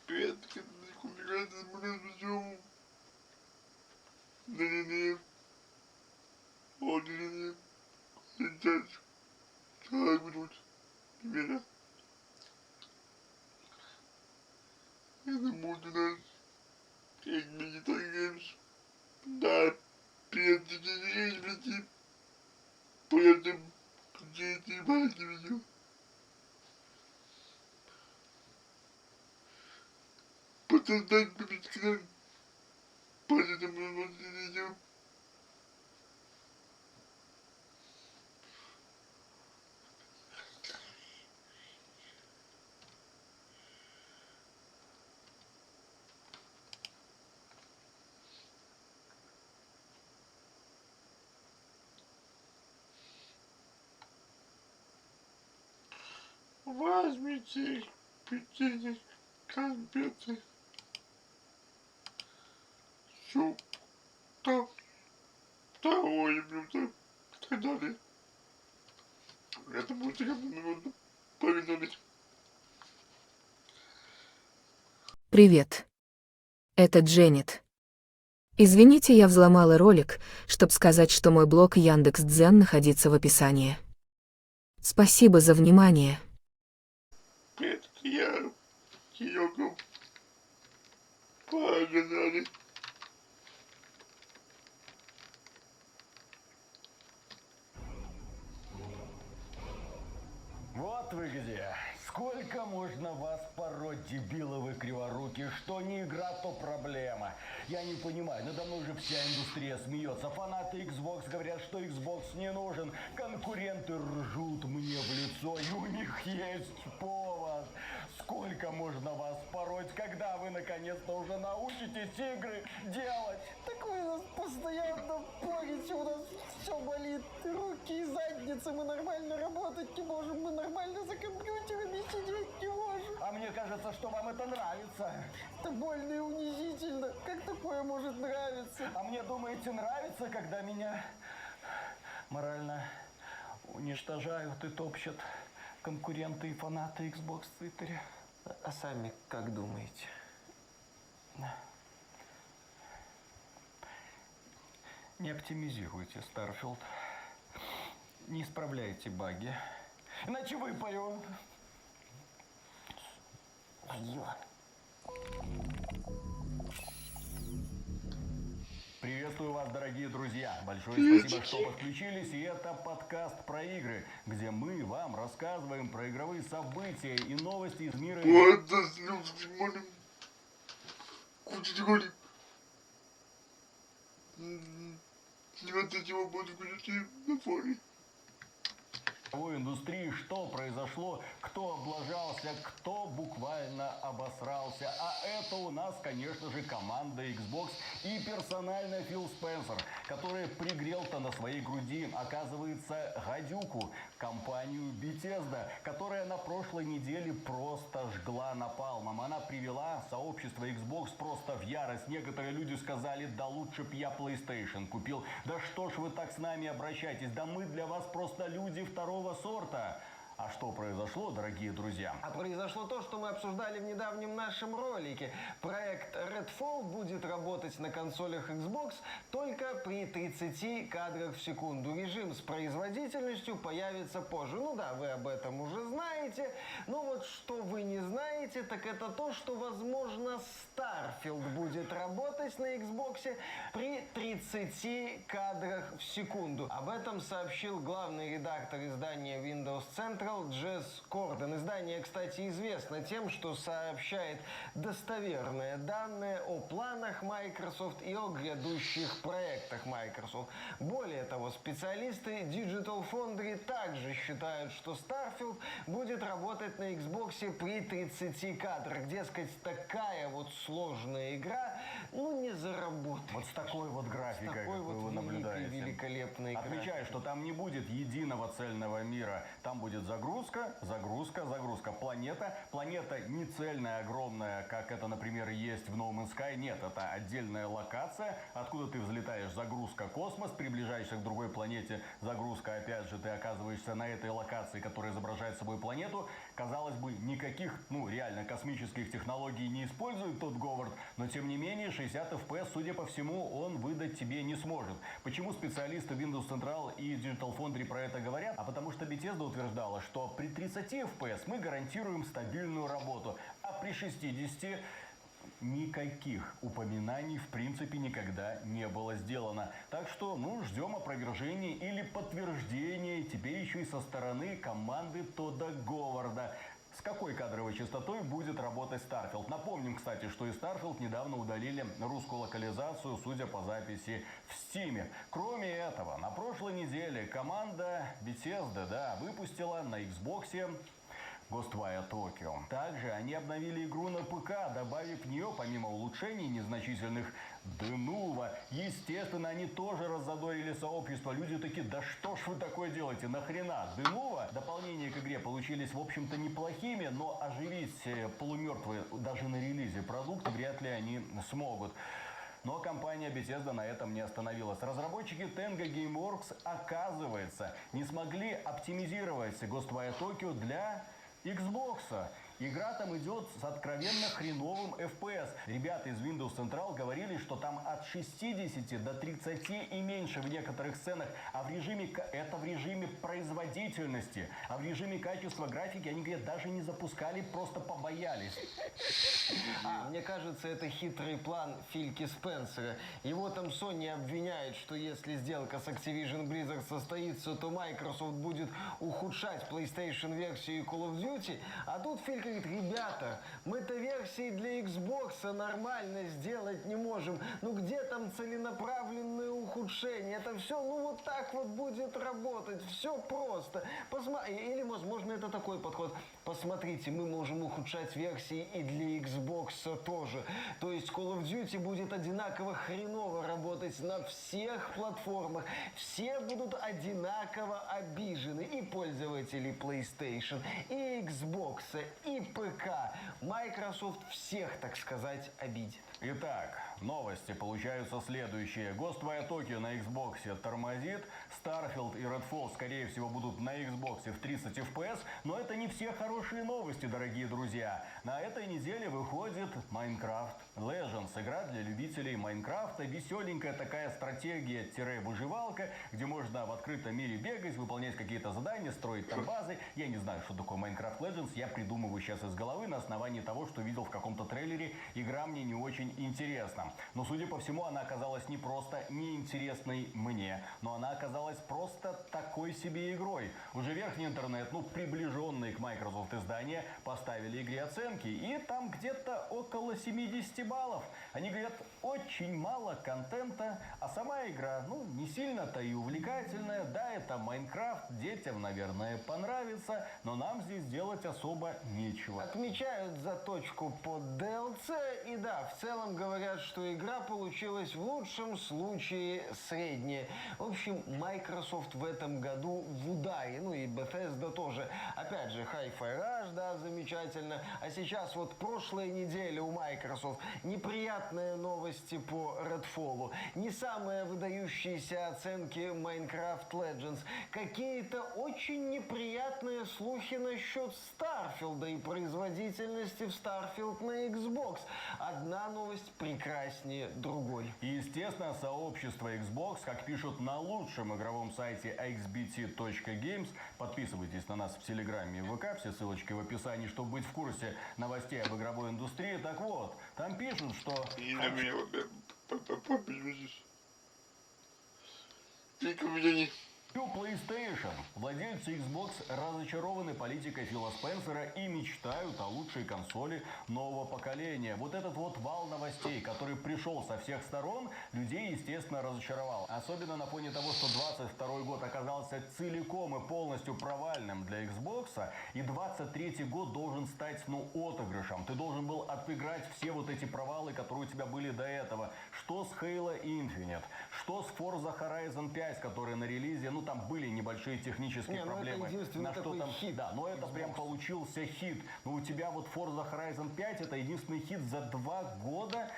Привет, коммуникация с Богом. Да-да-да. Вот-да-да. Сейчас. Как будут. Ребята. Это будет у нас Medical Games. Да. Привет, блядь. Поэтому где-то баки видео. Подсоздать победителя. Поэтому у нас видео. Возьмите печенье, конфеты, суп, там, второе блюдо и так далее. Это будет можно повидать. Привет. Это Дженнет. Извините, я взломала ролик, чтобы сказать, что мой блог Яндекс.Дзен находится в описании. Спасибо за внимание. Привет, я Киёко. Погнали. Вот вы где. Сколько можно вас пороть, дебилы вы криворукие? Что не игра, то проблема. Я не понимаю, надо мной же вся индустрия смеется. Фанаты Xbox говорят, что Xbox не нужен. Конкуренты ржут мне в лицо, и у них есть повод. Сколько можно вас пороть, когда вы наконец-то уже научитесь игры делать? Так вы нас постоянно порите, у нас все болит, руки и задницы, мы нормально работать не можем, мы нормально за компьютерами сидеть не можем. А мне кажется, что вам это нравится. Это больно и унизительно, как такое может нравиться? А мне, думаете, нравится, когда меня морально уничтожают и топчут конкуренты и фанаты Xbox в Твиттере? А сами как думаете? Не оптимизируйте Starfield, не исправляйте баги, иначе выпаю. Приветствую вас, дорогие друзья. Большое спасибо, что подключились. И это подкаст про игры, где мы вам рассказываем про игровые события и новости из мира. Вот заснул с Димоном. Куча говорит. Вот этого буду говорить на фоне. Индустрии, что произошло, кто облажался, кто буквально обосрался. А это у нас, конечно же, команда Xbox и персонально Фил Спенсер, который пригрел-то на своей груди, оказывается, гадюку, компанию Bethesda, которая на прошлой неделе просто жгла напалмом. Она привела сообщество Xbox просто в ярость. Некоторые люди сказали, да лучше б я PlayStation купил. Да что ж вы так с нами обращаетесь? Да мы для вас просто люди второго сорта. А что произошло, дорогие друзья? А произошло то, что мы обсуждали в недавнем нашем ролике. Проект Redfall будет работать на консолях Xbox только при 30 кадрах в секунду. Режим с производительностью появится позже. Ну да, вы об этом уже знаете. Но вот что вы не знаете, так это то, что, возможно, Starfield будет работать на Xbox при 30 кадрах в секунду. Об этом сообщил главный редактор издания Windows Central Джесс Корден. Издание, кстати, известно тем, что сообщает достоверные данные о планах Microsoft и о грядущих проектах Microsoft. Более того, специалисты Digital Foundry также считают, что Starfield будет работать на Xbox при 30 кадрах. Дескать, такая вот сложная игра, ну, не заработает. Вот с такой вот графикой, с такой как вот вы наблюдаете. великолепной графикой. Отмечаю, что там не будет единого цельного мира. Там будет загрузка, загрузка, загрузка. Планета не цельная, огромная, как это, например, есть в No Man's Sky. Нет, это отдельная локация, откуда ты взлетаешь. Загрузка космос, приближаешься к другой планете. Загрузка, опять же, ты оказываешься на этой локации, которая изображает собой планету. Казалось бы, никаких, реально космических технологий не использует тот Говард, но тем не менее 60 FPS, судя по всему, он выдать тебе не сможет. Почему специалисты Windows Central и Digital Foundry про это говорят? А потому что Bethesda утверждала, что при 30 FPS мы гарантируем стабильную работу, а при 60 никаких упоминаний в принципе никогда не было сделано. Так что, ждем опровержения или подтверждения, теперь еще и со стороны команды Тодда Говарда. С какой кадровой частотой будет работать Starfield? Напомним, кстати, что и Starfield недавно удалили русскую локализацию, судя по записи в Steam. Кроме этого, на прошлой неделе команда Bethesda, выпустила на Xbox Ghostwire Tokyo. Также они обновили игру на ПК, добавив в нее, помимо улучшений незначительных, Denuvo. Естественно, они тоже раззадорили сообщество. Люди такие: да что ж вы такое делаете, нахрена? Denuvo, дополнения к игре получились, в общем-то, неплохими, но оживить полумертвые даже на релизе продукты вряд ли они смогут. Но компания Bethesda на этом не остановилась. Разработчики Tango Gameworks, оказывается, не смогли оптимизировать Ghostwire Tokyo для Xbox. Игра там идет с откровенно хреновым FPS. Ребята из Windows Central говорили, что там от 60 до 30 и меньше в некоторых сценах. А в режиме, это в режиме производительности. А в режиме качества графики они, говорят, даже не запускали, просто побоялись. Мне кажется, это хитрый план Фильки Спенсера. Его там Sony обвиняет, что если сделка с Activision Blizzard состоится, то Microsoft будет ухудшать PlayStation-версию Call of Duty. А тут Филька говорит: ребята, мы-то версии для Xbox нормально сделать не можем. Где там целенаправленное ухудшение? Это все, вот так вот будет работать. Все просто. Или, возможно, это такой подход. Посмотрите, мы можем ухудшать версии и для Xbox тоже. То есть Call of Duty будет одинаково хреново работать на всех платформах. Все будут одинаково обижены. И пользователи PlayStation, и Xbox, и ПК. Microsoft всех, так сказать, обидит. Итак, новости получаются следующие. Ghostwire Tokyo на Xbox тормозит. Starfield и Redfall, скорее всего, будут на Xbox в 30 FPS. Но это не все хорошие новости, дорогие друзья. На этой неделе выходит Minecraft Legends. Игра для любителей Майнкрафта. Веселенькая такая стратегия-выживалка, где можно в открытом мире бегать, выполнять какие-то задания, строить там базы. Я не знаю, что такое Minecraft Legends. Я придумываю сейчас из головы на основании того, что видел в каком-то трейлере. Игра мне не очень интересна. Но, судя по всему, она оказалась не просто неинтересной мне, но она оказалась просто такой себе игрой. Уже верхний интернет, приближенные к Microsoft издания, поставили игре оценки, и там где-то около 70 баллов. Они говорят, очень мало контента, а сама игра, не сильно-то и увлекательная. Да, это Майнкрафт, детям, наверное, понравится, но нам здесь делать особо нечего. Отмечают заточку под DLC, и да, в целом говорят, что игра получилась в лучшем случае средняя. В общем, Microsoft в этом году в ударе, и Bethesda тоже. Опять же, Hi-Fi Rush, да, замечательно. А сейчас прошлая неделя у Microsoft неприятные новости по Redfall, не самые выдающиеся оценки Minecraft Legends, какие-то очень неприятные слухи насчет Starfield и производительности в Starfield на Xbox. Одна новость прекраснее другой. И, естественно, сообщество Xbox, как пишут на лучшем игровом сайте xbt.games, подписывайтесь на нас в Телеграме и ВК, все ссылочки в описании, чтобы быть в курсе новостей об игровой индустрии. Так вот, там пишут, что... И на меня побежишь. Только меня не... PlayStation. Владельцы Xbox разочарованы политикой Фила Спенсера и мечтают о лучшей консоли нового поколения. Вот этот вал новостей, который пришел со всех сторон, людей, естественно, разочаровал. Особенно на фоне того, что 22 год оказался целиком и полностью провальным для Xbox, и 23 год должен стать, отыгрышем. Ты должен был отыграть все эти провалы, которые у тебя были до этого. Что с Halo Infinite, что с Forza Horizon 5, которые на релизе, там были небольшие технические проблемы. На что там хит. Да, но это Xbox. Прям получился хит. Но у тебя Forza Horizon 5 это единственный хит за 2 года.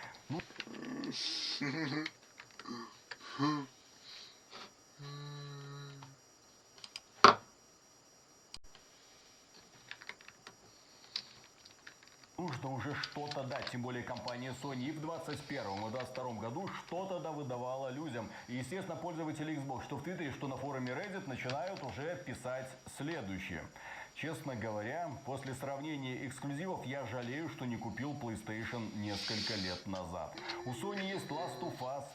Нужно уже что-то дать, тем более компания Sony и в 2021 и 2022 году что-то да выдавала людям. И, естественно, пользователи Xbox, что в Твиттере, что на форуме Reddit, начинают уже писать следующее. Честно говоря, после сравнения эксклюзивов я жалею, что не купил PlayStation несколько лет назад. У Sony есть Last of Us,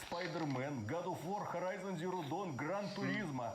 Spider-Man, God of War, Horizon Zero Dawn, Gran Turismo.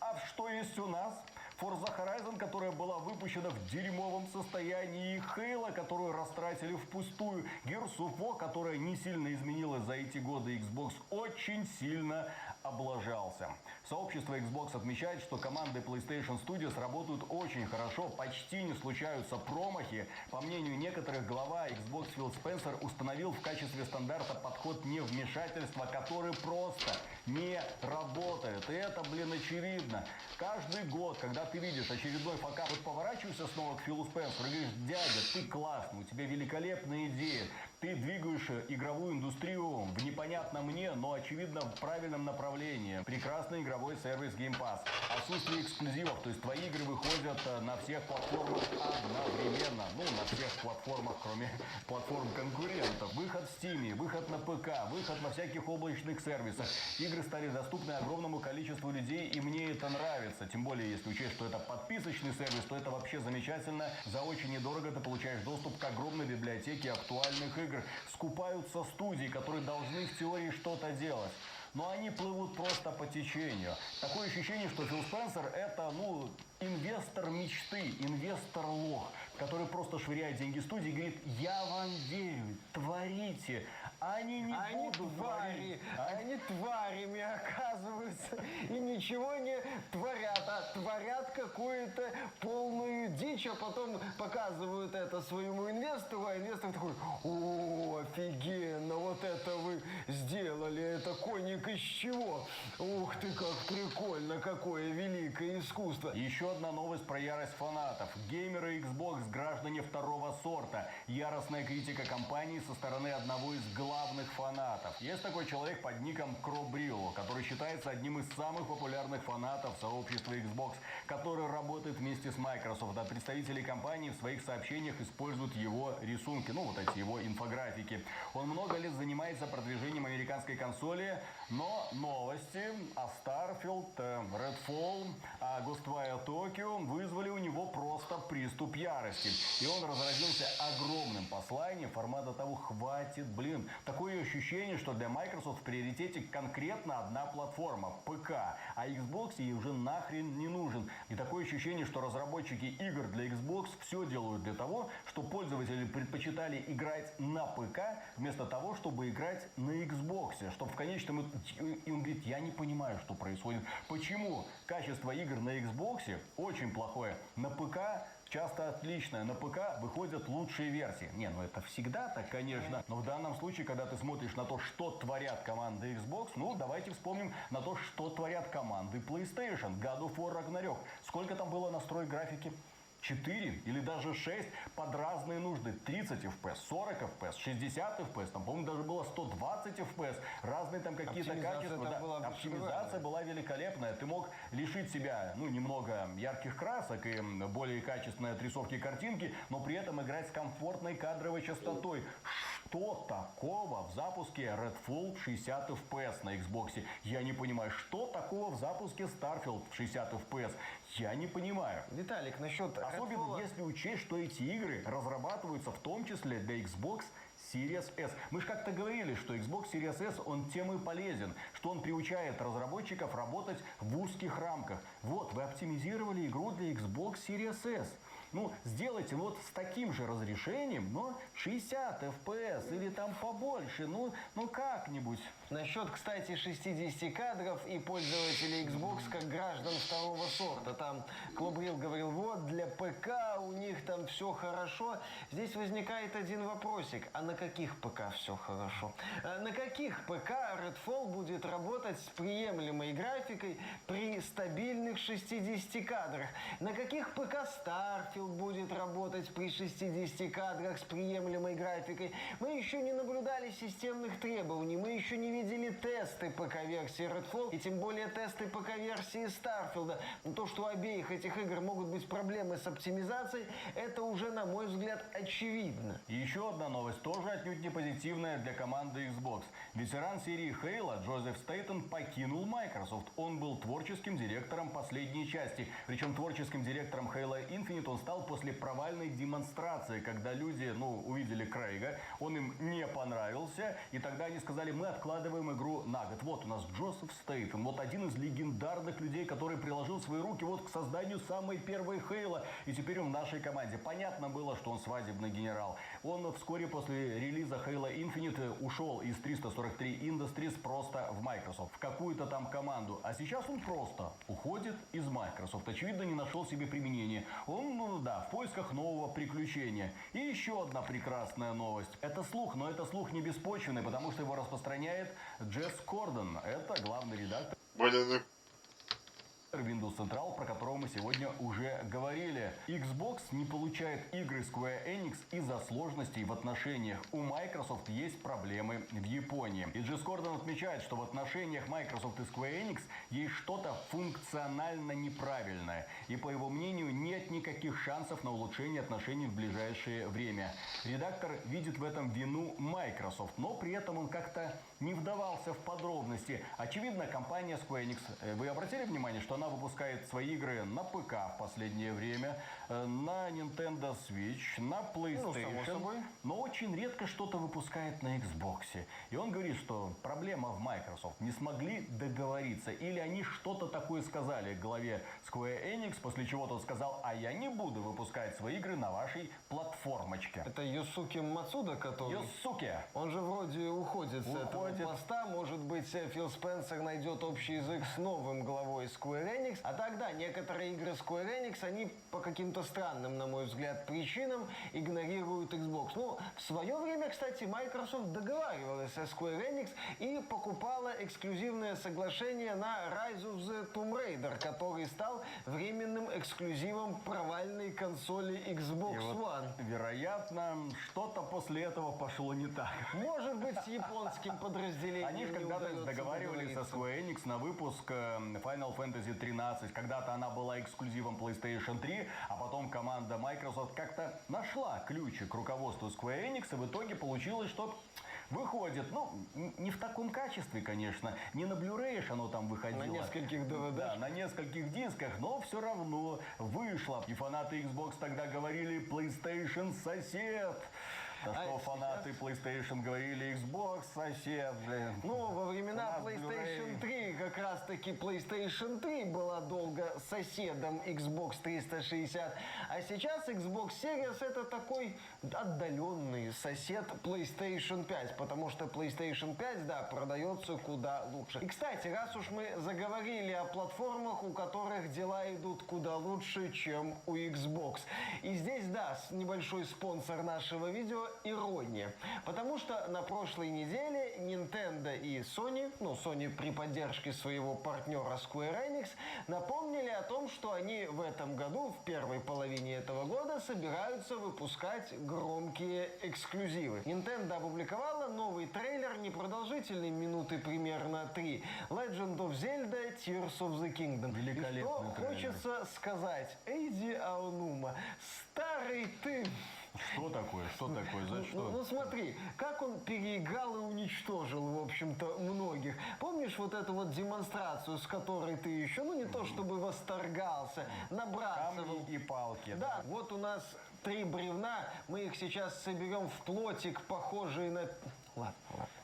А что есть у нас? Forza Horizon, которая была выпущена в дерьмовом состоянии, и Halo, которую растратили впустую, Gears of War, которая не сильно изменилась за эти годы, Xbox очень сильно облажался. Сообщество Xbox отмечает, что команды PlayStation Studios работают очень хорошо, почти не случаются промахи. По мнению некоторых, глава Xbox Фил Спенсер установил в качестве стандарта подход невмешательства, который просто не работает. И это, очевидно. Каждый год, когда ты видишь очередной факап, вот поворачиваешься снова к Филу Спенсеру и говоришь: дядя, ты классный, у тебя великолепная идея, ты двигаешь игровую индустрию в непонятном мне, но очевидно в правильном направлении. Прекрасный игровой сервис Game Pass, отсутствие эксклюзивов, то есть твои игры выходят на всех платформах одновременно, ну на всех платформах, кроме платформ конкурентов. Выход в Steam, выход на ПК, выход во всяких облачных сервисах. Игры стали доступны огромному количеству людей, и мне это нравится. Тем более, если учесть, что это подписочный сервис, то это вообще замечательно. За очень недорого ты получаешь доступ к огромной библиотеке актуальных игр. Скупаются студии, которые должны в теории что-то делать. Но они плывут просто по течению. Такое ощущение, что Фил Спенсер это, инвестор мечты, инвестор-лох, который просто швыряет деньги студии и говорит: я вам верю, творите. Они не будут творить. Они тварями оказываются и ничего не творят, а творят какую-то полную дичь, а потом показывают это своему инвестору, а инвестор такой: о, офигенно, вот это вы сделали, это коник из чего? Ух ты, как прикольно, какое великое искусство. Еще одна новость про ярость фанатов. Геймеры Xbox, граждане второго сорта. Яростная критика компании со стороны одного из главных фанатов. Есть такой человек под ником Кробрилло, который считается одним из самых популярных фанатов сообщества Xbox, который работает вместе с Microsoft. А представители компании в своих сообщениях используют его рисунки, вот эти его инфографики. Он много лет занимается продвижением американской консоли, но новости о Starfield, Redfall, о Ghostwire Tokyo вызвали у него просто приступ ярости. И он разразился огромным посланием формата того: хватит, Такое ощущение, что для Microsoft в приоритете конкретно одна платформа – ПК, а Xbox ей уже нахрен не нужен. И такое ощущение, что разработчики игр для Xbox все делают для того, чтобы пользователи предпочитали играть на ПК вместо того, чтобы играть на Xbox. Чтобы в конечном итоге... И он говорит: я не понимаю, что происходит. Почему качество игр на Xbox очень плохое, на ПК часто отличное, на ПК выходят лучшие версии. Это всегда так, конечно. Но в данном случае, когда ты смотришь на то, что творят команды Xbox, давайте вспомним на то, что творят команды PlayStation. God of War Ragnarok. Сколько там было настроек графики? 4 или даже 6 под разные нужды. 30 FPS, 40 FPS, 60 FPS, там, по-моему, даже было 120 FPS. Разные там какие-то качества. Да. Оптимизация была великолепная. Ты мог лишить себя, немного ярких красок и более качественной отрисовки картинки, но при этом играть с комфортной кадровой частотой. Что такого в запуске Redfall 60 FPS на Xbox? Я не понимаю. Что такого в запуске Starfield 60 FPS? Я не понимаю. Виталик, насчет Особенно Redfall... если учесть, что эти игры разрабатываются в том числе для Xbox Series S. Мы же как-то говорили, что Xbox Series S, он тем и полезен, что он приучает разработчиков работать в узких рамках. Вот, вы оптимизировали игру для Xbox Series S. Сделайте с таким же разрешением, но 60 FPS или там побольше, как-нибудь. Насчет, кстати, 60 кадров и пользователей Xbox как граждан второго сорта. Там Клобрил говорил: вот, для ПК у них там все хорошо. Здесь возникает один вопросик. А на каких ПК все хорошо? На каких ПК Redfall будет работать с приемлемой графикой при стабильных 60 кадрах? На каких ПК Starfield Battlefield будет работать при 60 кадрах с приемлемой графикой. Мы еще не наблюдали системных требований, мы еще не видели тесты ПК-версии Redfall, и тем более тесты ПК-версии Starfield. Но то, что у обеих этих игр могут быть проблемы с оптимизацией, это уже, на мой взгляд, очевидно. И еще одна новость, тоже отнюдь не позитивная для команды Xbox. Ветеран серии Halo Джозеф Стейтон покинул Microsoft. Он был творческим директором последней части. Причем творческим директором Halo Infinite он стал после провальной демонстрации, когда люди, увидели Крейга, он им не понравился, и тогда они сказали: мы откладываем игру на год. Вот у нас Джозеф Стейтон, вот один из легендарных людей, который приложил свои руки к созданию самой первой Halo, и теперь он в нашей команде. Понятно было, что он свадебный генерал. Он вскоре после релиза Halo Infinite ушел из 343 Industries просто в Microsoft, в какую-то там команду. А сейчас он просто уходит из Microsoft. Очевидно, не нашел себе применения. Он, в поисках нового приключения. И еще одна прекрасная новость. Это слух, но это слух не беспочвенный, потому что его распространяет Джесс Корден. Это главный редактор Баняны. Windows Central, про которого мы сегодня уже говорили. Xbox не получает игры Square Enix из-за сложностей в отношениях. У Microsoft есть проблемы в Японии. И Джесс Корден отмечает, что в отношениях Microsoft и Square Enix есть что-то функционально неправильное. И по его мнению, нет никаких шансов на улучшение отношений в ближайшее время. Редактор видит в этом вину Microsoft, но при этом он как-то не вдавался в подробности. Очевидно, компания Square Enix, вы обратили внимание, что она выпускает свои игры на ПК в последнее время, на Nintendo Switch, на PlayStation, но очень редко что-то выпускает на Xbox. И он говорит, что проблема в Microsoft. Не смогли договориться, или они что-то такое сказали главе Square Enix, после чего тот сказал: а я не буду выпускать свои игры на вашей платформочке. Это Юсуки Мацуда, который... Юсуки! Он же вроде уходит с этого поста. Может быть, Фил Спенсер найдет общий язык с новым главой Square Enix. А тогда некоторые игры Square Enix, они по каким-то странным, на мой взгляд, причинам игнорируют Xbox. В свое время, кстати, Microsoft договаривалась со Square Enix и покупала эксклюзивное соглашение на Rise of the Tomb Raider, который стал временным эксклюзивом провальной консоли Xbox One. Вероятно, что-то после этого пошло не так. Может быть, с японским подразделением. Они же когда-то договаривались со Square Enix на выпуск Final Fantasy 13. Когда-то она была эксклюзивом PlayStation 3, а потом команда Microsoft как-то нашла ключи к руководству Square Enix, и в итоге получилось, что выходит, не в таком качестве, конечно, не на Blu-ray оно там выходило. На нескольких DVD. Да, на нескольких дисках, но все равно вышло. И фанаты Xbox тогда говорили: PlayStation сосед. Да что фанаты PlayStation говорили: Xbox сосед, блин. Во времена PlayStation 3 как раз-таки PlayStation 3 была долго соседом Xbox 360, а сейчас Xbox Series это такой отдаленный сосед PlayStation 5, потому что PlayStation 5, да, продается куда лучше. И, кстати, раз уж мы заговорили о платформах, у которых дела идут куда лучше, чем у Xbox. И здесь, да, небольшой спонсор нашего видео — ирония. Потому что на прошлой неделе Nintendo и Sony, Sony при поддержке своего партнера Square Enix, напомнили о том, что они в этом году, в первой половине этого года, собираются выпускать громкие эксклюзивы. Nintendo опубликовала новый трейлер, непродолжительный, минуты примерно 3. Legend of Zelda Tears of the Kingdom. Великолепный И что трейлер. хочется сказать? Эйди Аонума, старый ты... Что такое? Что такое? За что? Смотри, как он переиграл и уничтожил, в общем-то, многих. Помнишь вот эту вот демонстрацию, с которой ты еще, не то чтобы восторгался, набрасывал? Камни и палки. Да, вот у нас 3 бревна, мы их сейчас соберем в плотик, похожий на... Ладно,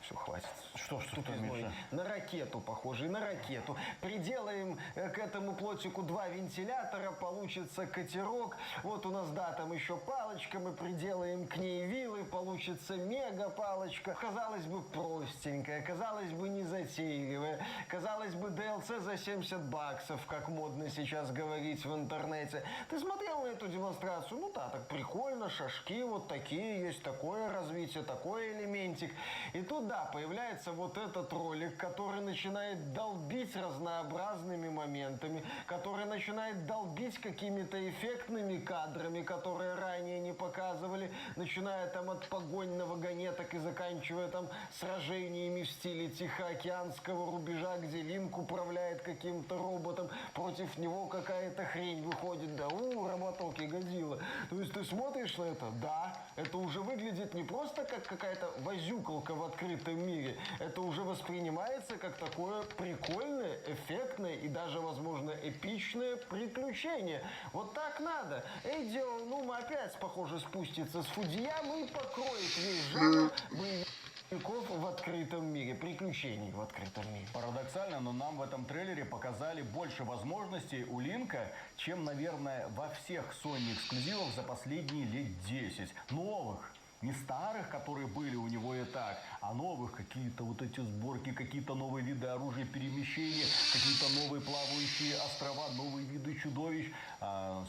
все, хватит. Что, Миша? На ракету похожий, на ракету. Приделаем к этому плотику 2 вентилятора, получится катерок. Вот у нас, да, там еще палочка, мы приделаем к ней вилы, получится мега-палочка. Казалось бы, простенькая, казалось бы, незатейливая. Казалось бы, DLC за $70, как модно сейчас говорить в интернете. Ты смотрел на эту демонстрацию? Да, так прикольно, шашки вот такие есть, такое развитие, такой элементик. И тут, да, появляется вот этот ролик, который начинает долбить разнообразными моментами, который начинает долбить какими-то эффектными кадрами, которые ранее не показывали, начиная там от погонь на вагонеток и заканчивая там сражениями в стиле Тихоокеанского рубежа, где Линк управляет каким-то роботом, против него какая-то хрень выходит, да, роботок и Годзилла. То есть ты смотришь на это, да, это уже выглядит не просто как какая-то возюкалка в открытом мире, это уже воспринимается как такое прикольное, эффектное и даже, возможно, эпичное приключение. Вот так надо. Эйдио Нума опять, похоже, спустится с Фудзиямы и покроет весь жанр боевиков в открытом мире, приключений в открытом мире. Парадоксально, но нам в этом трейлере показали больше возможностей у Линка, чем, наверное, во всех Sony эксклюзивах за последние лет 10. Новых. Не старых, которые были у него и так, а новых, какие-то вот эти сборки, какие-то новые виды оружия перемещения, какие-то новые плавающие острова, новые виды чудовищ.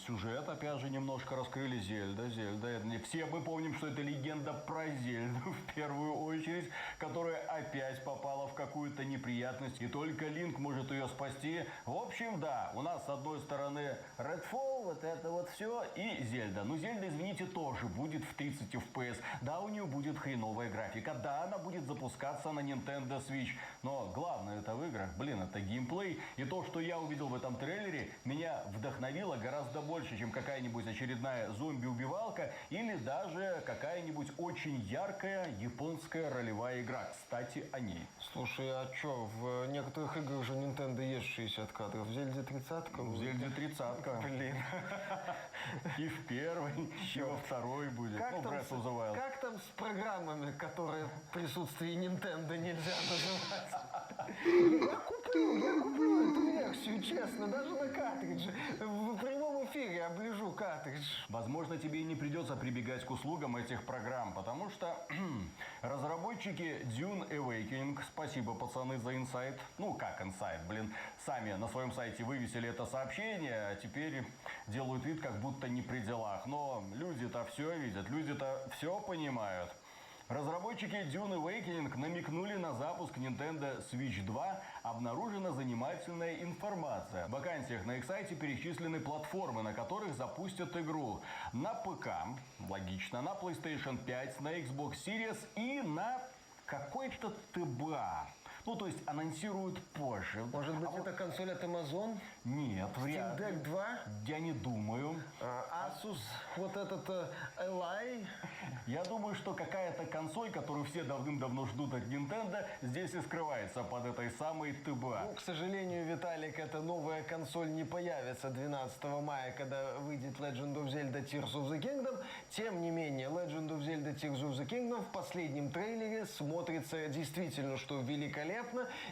Сюжет, опять же, немножко раскрыли. Зельда. Все мы помним, что это легенда про Зельду, в первую очередь, которая опять попала в какую-то неприятность, и только Линк может ее спасти. В общем, да, у нас с одной стороны Redfall, вот это вот все, и Зельда. Но Зельда, извините, тоже будет в 30 FPS. Да, у нее будет хреновая графика, да, она будет запускаться на Nintendo Switch, но главное это в играх, блин, это геймплей. И то, что я увидел в этом трейлере, меня вдохновило гораздо больше, чем какая-нибудь очередная зомби-убивалка или даже какая-нибудь очень яркая японская ролевая игра. Кстати, о ней. Слушай, а что, в некоторых играх же Nintendo есть 60 кадров, в Зельде 30-ка? В Зельде 30-ка. Блин. И в первой, и во второй будет. Как Ну, там Breath of the Wild. Как там с программами, которые в присутствии Nintendo нельзя называть? Я куплю эту версию, честно, даже на картридже. В прямом эфире оближу картридж. Возможно, тебе и не придется прибегать к услугам этих программ, потому что разработчики Dune Awakening, спасибо, пацаны, за инсайт. Ну, как инсайт, блин, сами на своем сайте вывесили это сообщение, а теперь делают вид, как будто не при делах. Но люди-то все видят, люди-то все понимают. Разработчики Dune Awakening намекнули на запуск Nintendo Switch 2. Обнаружена занимательная информация. В вакансиях на их сайте перечислены платформы, на которых запустят игру. На ПК, логично, на PlayStation 5, на Xbox Series и на какой-то ТБА. Ну, то есть анонсируют позже. Может быть, это консоль от Amazon? Нет, Steam вряд ли. Deck 2? Я не думаю. Asus, вот этот Ally? Я думаю, что какая-то консоль, которую все давным-давно ждут от Nintendo, здесь и скрывается под этой самой ТБА. Ну, к сожалению, Виталик, эта новая консоль не появится 12 мая, когда выйдет Legend of Zelda Tears of the Kingdom. Тем не менее, Legend of Zelda Tears of the Kingdom в последнем трейлере смотрится действительно, что великолепно,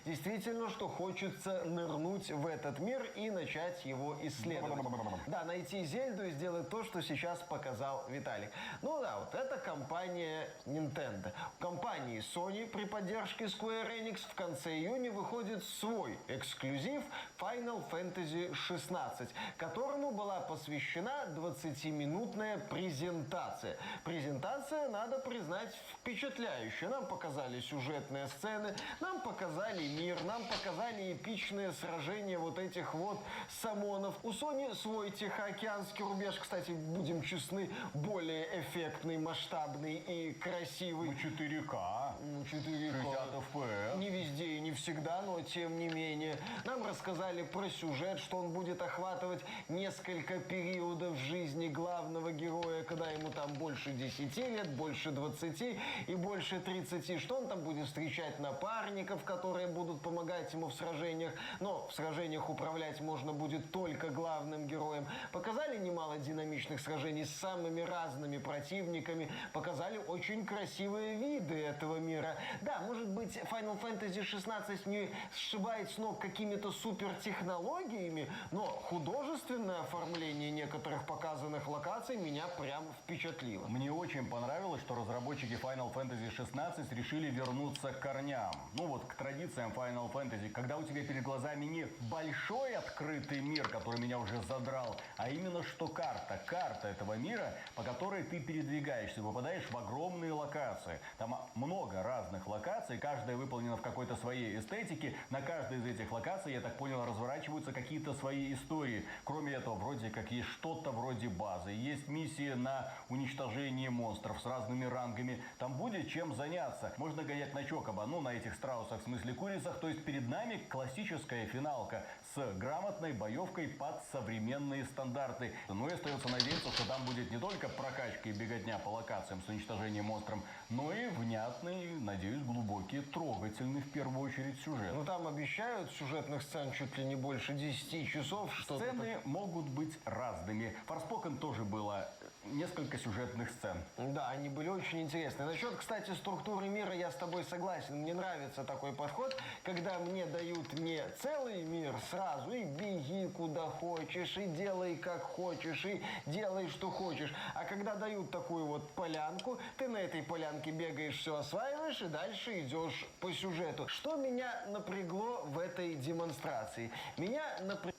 действительно, что хочется нырнуть в этот мир и начать его исследовать. Да, найти Зельду и сделать то, что сейчас показал Виталик. Ну да, вот это компания Nintendo. У компании Sony при поддержке Square Enix в конце июня выходит свой эксклюзив Final Fantasy XVI, которому была посвящена 20-минутная презентация. Презентация, надо признать, впечатляющая. Нам показали сюжетные сцены, нам показали мир, нам показали эпичные сражения вот этих вот самонов. У Sony свой Тихоокеанский рубеж, кстати, будем честны, более эффектный, масштабный и красивый. 4К. 4К. 60 FPS. Не везде и не всегда, но тем не менее. Нам рассказали про сюжет, что он будет охватывать несколько периодов жизни главного героя, когда ему там больше 10 лет, больше 20 и больше 30, что он там будет встречать напарников, которые будут помогать ему в сражениях, но в сражениях управлять можно будет только главным героем. Показали немало динамичных сражений с самыми разными противниками, показали очень красивые виды этого мира. Да, может быть, Final Fantasy XVI не сшибает с ног какими-то супертехнологиями, но художественное оформление некоторых показанных локаций меня прям впечатлило. Мне очень понравилось, что разработчики Final Fantasy XVI решили вернуться к корням. Ну вот к традициям Final Fantasy, когда у тебя перед глазами не большой открытый мир, который меня уже задрал, а именно что карта. Карта этого мира, по которой ты передвигаешься, попадаешь в огромные локации. Там много разных локаций, каждая выполнена в какой-то своей эстетике. На каждой из этих локаций, я так понял, разворачиваются какие-то свои истории. Кроме этого, вроде как есть что-то вроде базы. Есть миссии на уничтожение монстров с разными рангами. Там будет чем заняться. Можно гонять на Чокоба, ну, на этих страусах, в смысле курицах. То есть перед нами классическая финалка с грамотной боевкой под современные стандарты. Ну и остается надеяться, что там будет не только прокачка и беготня по локациям с уничтожением монстров, но и внятный, надеюсь, глубокий, трогательный в первую очередь сюжет. Ну там обещают сюжетных сцен чуть ли не больше 10 часов. Что-то Сцены могут быть разными. В Forspoken тоже было несколько сюжетных сцен. Да, они были очень интересны. Насчет, кстати, структуры мира я с тобой согласен. Мне нравится такой подход, когда мне дают не целый мир сразу, и беги куда хочешь, и делай как хочешь, и делай что хочешь. А когда дают такую вот полянку, ты на этой полянке бегаешь, все осваиваешь, и дальше идешь по сюжету. Что меня напрягло в этой демонстрации? Меня напрягло...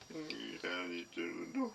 Я не тяжело.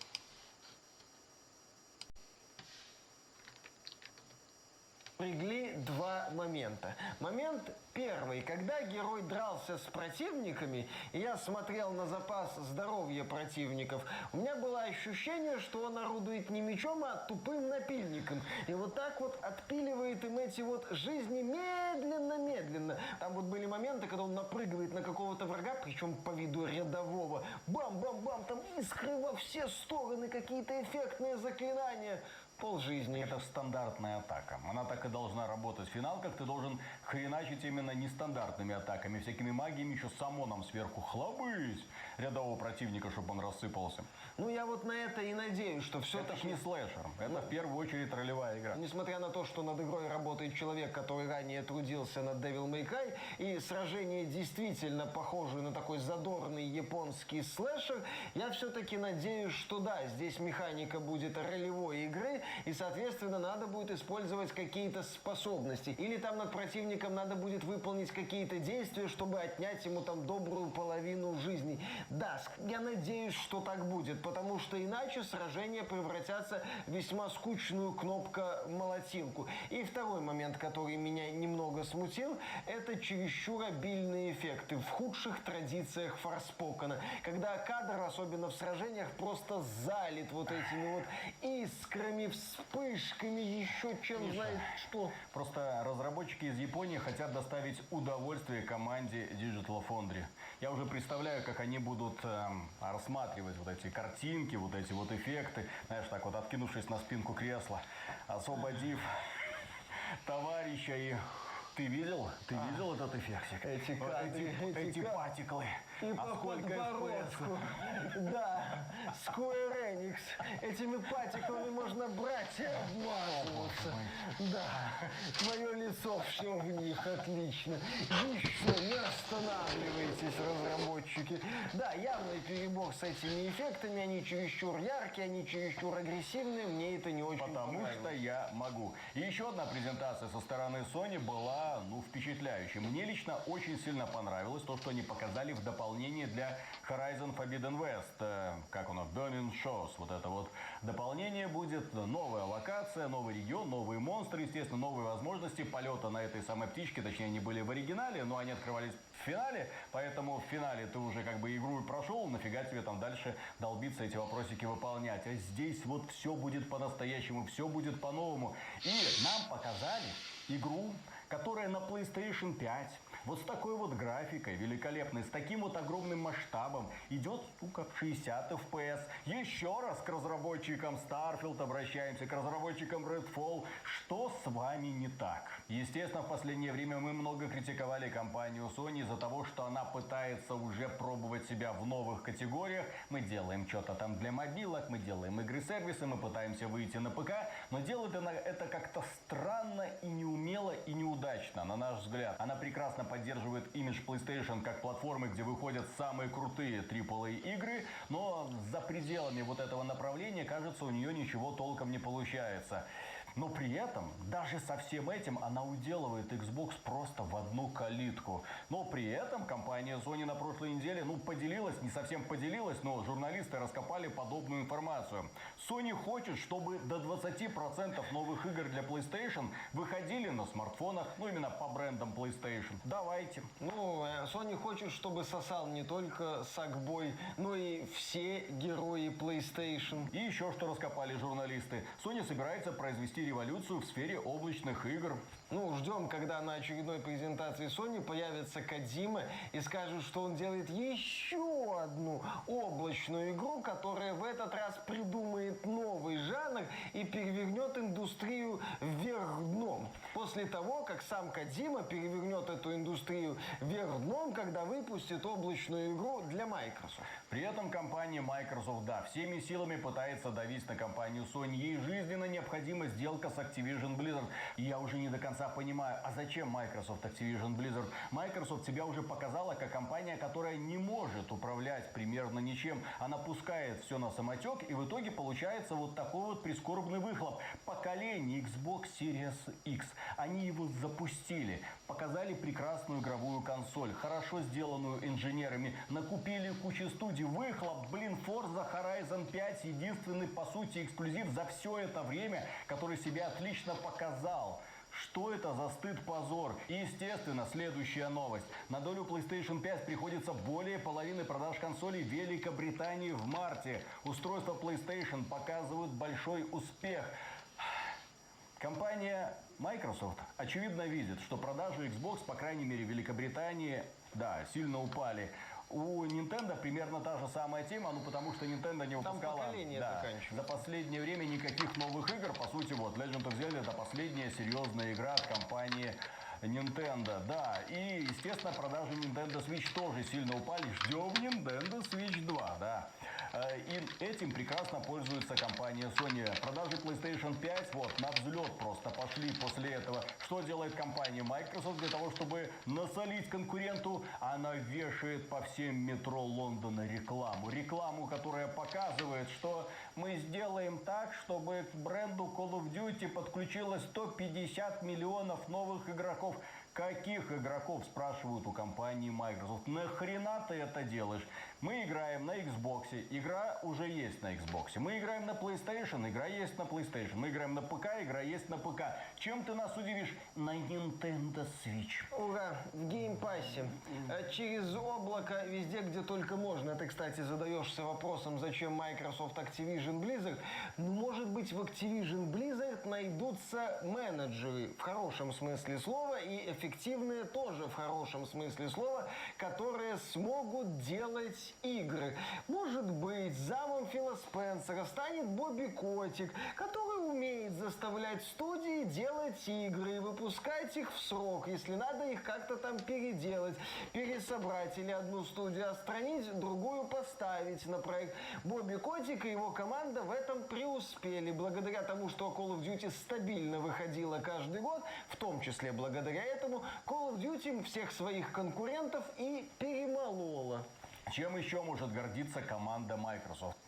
Напрягли два момента. Момент первый, когда герой дрался с противниками, и я смотрел на запас здоровья противников, у меня было ощущение, что он орудует не мечом, а тупым напильником. И вот так вот отпиливает им эти вот жизни медленно-медленно. Там вот были моменты, когда он напрыгивает на какого-то врага, причем по виду рядового. Бам-бам-бам, там искры во все стороны, какие-то эффектные заклинания. Полжизни. Это стандартная атака. Она так и должна работать. В финалках ты должен хреначить именно нестандартными атаками, всякими магиями, еще самоном сверху хлобысь рядового противника, чтобы он рассыпался. Ну, я вот на это и надеюсь, что Это все-таки... ж не слэшер. Это в первую очередь ролевая игра. Несмотря на то, что над игрой работает человек, который ранее трудился над Devil May Cry, и сражение действительно похоже на такой задорный японский слэшер, я все-таки надеюсь, что да, здесь механика будет ролевой игры, и, соответственно, надо будет использовать какие-то способности. Или там над противником надо будет выполнить какие-то действия, чтобы отнять ему там добрую половину жизни. Да, я надеюсь, что так будет, потому что иначе сражения превратятся в весьма скучную кнопка-молотилку. И второй момент, который меня немного смутил, это чересчур обильные эффекты в худших традициях Форспокена, когда кадр, особенно в сражениях, просто залит вот этими вот искрами, вспышками, еще чем знает что. Просто разработчики из Японии хотят доставить удовольствие команде Digital Foundry. Я уже представляю, как они будут рассматривать вот эти картинки, вот эти вот эффекты. Знаешь, так вот откинувшись на спинку кресла, освободив товарища и... Ты видел? Ты видел этот эффектик? Эти кадры, эти патиклы. И по подбородку. Да, Square Enix. Этими патиклами можно брать и обмазываться. Да, твое лицо все в них отлично. Еще не останавливайтесь, разработчики. Да, явный перебор с этими эффектами. Они чересчур яркие, они чересчур агрессивные. Мне это не очень Потому что я могу. И еще одна презентация со стороны Sony была, впечатляющей. Мне лично очень сильно понравилось то, что они показали в дополнение для Horizon Forbidden West. Как оно? Burning Shores. Вот это вот дополнение будет. Новая локация, новый регион, новые монстры, естественно, новые возможности полета на этой самой птичке. Точнее, они были в оригинале, но они открывались в финале. Поэтому в финале ты уже как бы игру и прошел. Нафига тебе там дальше долбиться, эти вопросики выполнять. А здесь вот все будет по-настоящему, все будет по-новому. И нам показали игру, которая на PlayStation 5, вот с такой вот графикой великолепной, с таким вот огромным масштабом, идет, сука, в 60 FPS. Еще раз к разработчикам Starfield обращаемся, к разработчикам Redfall. Что с вами не так? Естественно, в последнее время мы много критиковали компанию Sony из-за того, что она пытается уже пробовать себя в новых категориях. Мы делаем что-то там для мобилок, мы делаем игры-сервисы, мы пытаемся выйти на ПК, но делает она это как-то странно и неумело и неудачно, на наш взгляд. Она прекрасно поддерживает имидж PlayStation как платформы, где выходят самые крутые AAA игры, но за пределами вот этого направления, кажется, у нее ничего толком не получается. Но при этом, даже со всем этим, она уделывает Xbox просто в одну калитку. Но при этом компания Sony на прошлой неделе, поделилась, не совсем поделилась, но журналисты раскопали подобную информацию. Sony хочет, чтобы до 20% новых игр для PlayStation выходили на смартфонах, именно по брендам PlayStation. Давайте. Sony хочет, чтобы сосал не только Sackboy, но и все герои PlayStation. И еще что раскопали журналисты. Sony собирается произвести революцию в сфере облачных игр. Ждем, когда на очередной презентации Sony появится Кодзима и скажет, что он делает еще одну облачную игру, которая в этот раз придумает новый жанр и перевернет индустрию вверх дном. После того, как сам Кодзима перевернет эту индустрию вверх дном, когда выпустит облачную игру для Microsoft. При этом компания Microsoft, всеми силами пытается давить на компанию Sony. Ей жизненно необходима сделка с Activision Blizzard. И я уже не до конца понимаю, а зачем Microsoft Activision Blizzard? Microsoft себя уже показала как компания, которая не может управлять примерно ничем. Она пускает все на самотек, и в итоге получается вот такой вот прискорбный выхлоп. Поколение Xbox Series X. Они его запустили, показали прекрасную игровую консоль, хорошо сделанную инженерами, накупили кучу студий. Выхлоп, Forza Horizon 5 единственный, по сути, эксклюзив за все это время, который себя отлично показал. Что это за стыд-позор? И, естественно, следующая новость. На долю PlayStation 5 приходится более половины продаж консолей в Великобритании в марте. Устройства PlayStation показывают большой успех. Компания Microsoft, очевидно, видит, что продажи Xbox, по крайней мере, в Великобритании, сильно упали. У Nintendo примерно та же самая тема, потому что Nintendo не выпускала за последнее время никаких новых игр. По сути, Legend of Zelda — это последняя серьезная игра от компании Nintendo. И, естественно, продажи Nintendo Switch тоже сильно упали. Ждем Nintendo Switch 2, И этим прекрасно пользуется компания Sony. Продажи PlayStation 5 на взлет просто пошли после этого. Что делает компания Microsoft для того, чтобы насолить конкуренту? Она вешает по всем метро Лондона рекламу. Рекламу, которая показывает, что мы сделаем так, чтобы к бренду Call of Duty подключилось 150 миллионов новых игроков. Каких игроков, спрашивают у компании Microsoft? Нахрена ты это делаешь? Мы играем на Xbox, игра уже есть на Xbox. Мы играем на PlayStation, игра есть на PlayStation. Мы играем на ПК, игра есть на ПК. Чем ты нас удивишь? На Nintendo Switch. Ура, в геймпассе. Через облако везде, где только можно. Ты, кстати, задаешься вопросом, зачем Microsoft Activision Blizzard. Может быть, в Activision Blizzard найдутся менеджеры в хорошем смысле слова и эффективные тоже в хорошем смысле слова, которые смогут делать игры. Может быть, замом Фила Спенсера станет Бобби Котик, который умеет заставлять студии делать игры и выпускать их в срок, если надо их как-то там переделать, пересобрать или одну студию отстранить, другую поставить на проект. Бобби Котик и его команда в этом преуспели благодаря тому, что Call of Duty стабильно выходила каждый год, в том числе благодаря этому Call of Duty всех своих конкурентов и перемолола. Чем еще может гордиться команда Microsoft?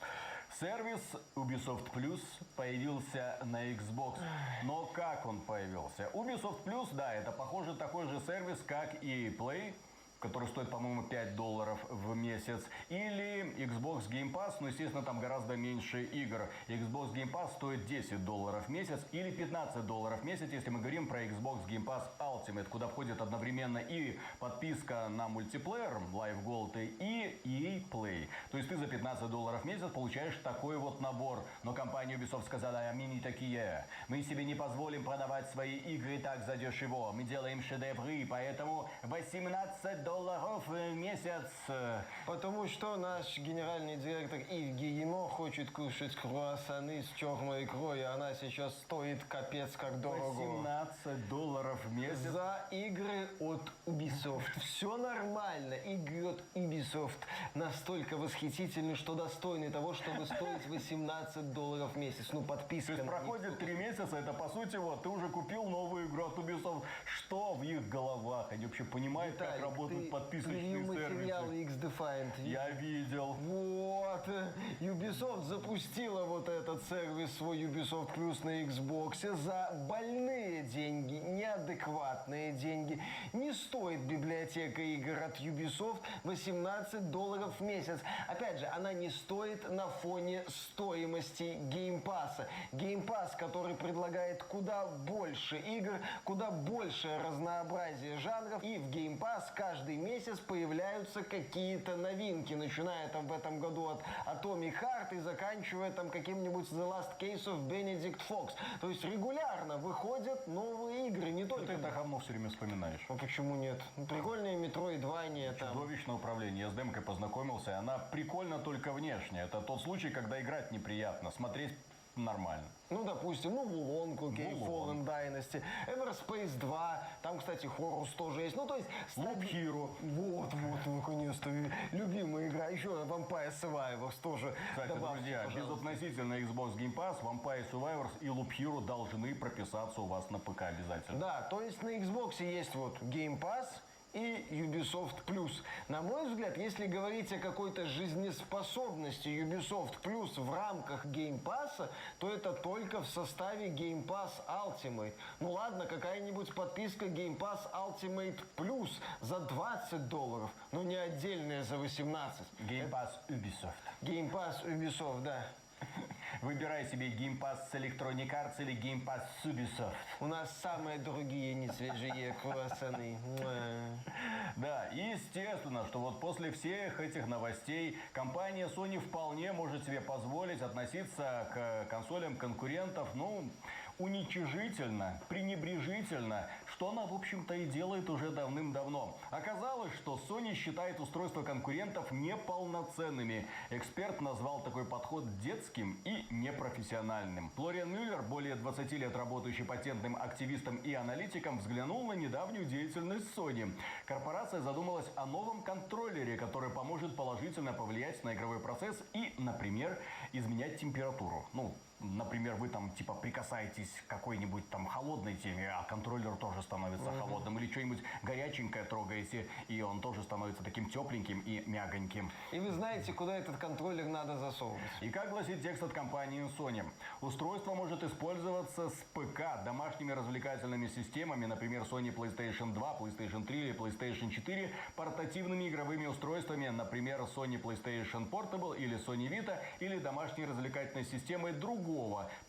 Сервис Ubisoft Plus появился на Xbox. Но как он появился? Ubisoft Plus, это похоже такой же сервис, как и Play, который стоит, по-моему, $5 в месяц, или Xbox Game Pass, но, естественно, там гораздо меньше игр. Xbox Game Pass стоит $10 в месяц или $15 в месяц, если мы говорим про Xbox Game Pass Ultimate, куда входит одновременно и подписка на мультиплеер Live Gold и EA Play. То есть ты за $15 в месяц получаешь такой вот набор. Но компания Ubisoft сказала: а мы не такие. Мы себе не позволим продавать свои игры так задешево. Мы делаем шедевры, поэтому $18 в месяц. Потому что наш генеральный директор Ив Гиено хочет кушать круассаны с черной икрой, и она сейчас стоит капец как дорого. $18 в месяц. За игры от Ubisoft. Все нормально. Игры от Ubisoft настолько восхитительны, что достойны того, чтобы стоить $18 в месяц. Подписка. То есть проходит 3 месяца, это по сути ты уже купил новую игру от Ubisoft. Что в их головах? Они вообще понимают, как работает тут подписочный превью-материалы сервис. X-Defiant. Я видел. Вот, Ubisoft запустила вот этот сервис свой Ubisoft Plus на Xbox за больные деньги, неадекватные деньги. Не стоит библиотека игр от Ubisoft $18 в месяц. Опять же, она не стоит на фоне стоимости Game Pass. Game Pass, который предлагает куда больше игр, куда большее разнообразие жанров. И в Game Pass каждый месяц появляются какие-то новинки, начиная там в этом году от Atomic Heart и заканчивая там каким-нибудь The Last Case of Benedict Fox. То есть регулярно выходят новые игры, не только... Ты это говно все время вспоминаешь. А почему нет? Прикольные Metroidvania там. Чудовищное управление. Я с демкой познакомился. Она прикольна только внешне. Это тот случай, когда играть неприятно. Смотреть нормально. Ну, допустим, Вулонку, Fallen Dynasty, Everspace 2, там, кстати, Horus тоже есть. Ну, то есть... Loop Hero. Вот, наконец-то. Любимая игра. Еще Vampire Survivors тоже. Кстати, добавьте, друзья, пожалуйста. безотносительно Xbox Game Pass, Vampire Survivors и Loop Hero должны прописаться у вас на ПК обязательно. Да, то есть на Xbox есть вот Game Pass и Ubisoft Plus. На мой взгляд, если говорить о какой-то жизнеспособности Ubisoft Plus в рамках Game Pass, то это только в составе Game Pass Ultimate. Ну ладно, какая-нибудь подписка Game Pass Ultimate Plus за $20, но не отдельная за 18. Game Pass Ubisoft. Game Pass Ubisoft, да. Выбирай себе Game Pass с Electronic Arts или Game Pass с Ubisoft. У нас самые дорогие несвежие круассаны. Да, и естественно, что вот после всех этих новостей компания Sony вполне может себе позволить относиться к консолям конкурентов, уничижительно, пренебрежительно, что она, в общем-то, и делает уже давным-давно. Оказалось, что Sony считает устройства конкурентов неполноценными. Эксперт назвал такой подход детским и непрофессиональным. Флориан Мюллер, более 20 лет работающий патентным активистом и аналитиком, взглянул на недавнюю деятельность Sony. Корпорация задумалась о новом контроллере, который поможет положительно повлиять на игровой процесс и, например, изменять температуру. Например, вы там типа прикасаетесь к какой-нибудь там холодной теме, а контроллер тоже становится холодным. Или что-нибудь горяченькое трогаете, и он тоже становится таким тепленьким и мягоньким. И вы знаете, куда этот контроллер надо засовывать. И как гласит текст от компании Sony, устройство может использоваться с ПК, домашними развлекательными системами, например, Sony PlayStation 2, PlayStation 3 или PlayStation 4, портативными игровыми устройствами, например, Sony PlayStation Portable или Sony Vita, или домашней развлекательной системой другого,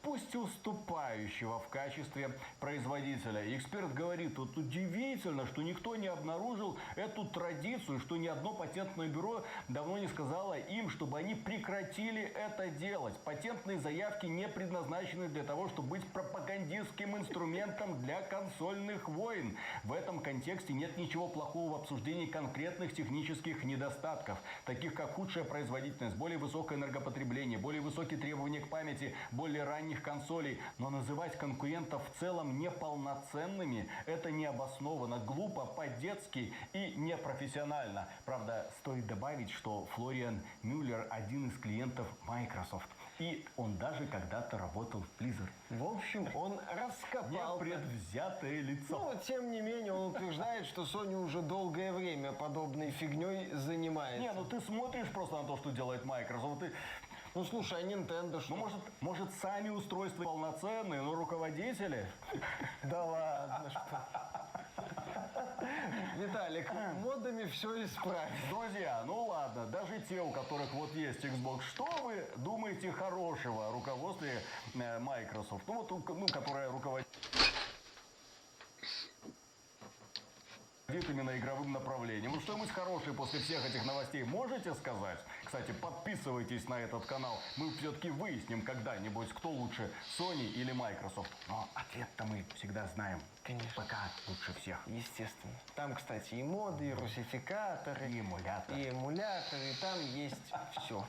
пусть уступающего в качестве производителя. Эксперт говорит, вот удивительно, что никто не обнаружил эту традицию, что ни одно патентное бюро давно не сказало им, чтобы они прекратили это делать. Патентные заявки не предназначены для того, чтобы быть пропагандистским инструментом для консольных войн. В этом контексте нет ничего плохого в обсуждении конкретных технических недостатков, таких как худшая производительность, более высокое энергопотребление, более высокие требования к памяти, более ранних консолей. Но называть конкурентов в целом неполноценными – это необоснованно, глупо, по-детски и непрофессионально. Правда, стоит добавить, что Флориан Мюллер – один из клиентов Microsoft. И он даже когда-то работал в Blizzard. В общем, он раскопал... Непредвзятое лицо. Тем не менее, он утверждает, что Sony уже долгое время подобной фигней занимается. Ты смотришь просто на то, что делает Microsoft, и... Слушай, а Nintendo что? Может, сами устройства полноценные, но руководители? Да ладно, что? Виталик, модами все исправить. Друзья, ладно, даже те, у которых вот есть Xbox, что вы думаете хорошего о руководстве Microsoft? Которое руководит именно игровым направлением. Что-нибудь хорошее после всех этих новостей можете сказать? Кстати, подписывайтесь на этот канал. Мы все-таки выясним когда-нибудь, кто лучше, Sony или Microsoft. Но ответ-то мы всегда знаем. Конечно. ПК лучше всех. Естественно. Там, кстати, и моды, и русификаторы, И эмуляторы. и эмуляторы, там есть все.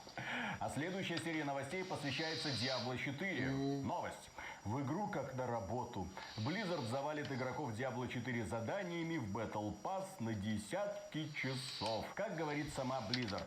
А следующая серия новостей посвящается Diablo 4. Новость. В игру как на работу. Blizzard завалит игроков Diablo 4 заданиями в Battle Pass на десятки часов. Как говорит сама Blizzard.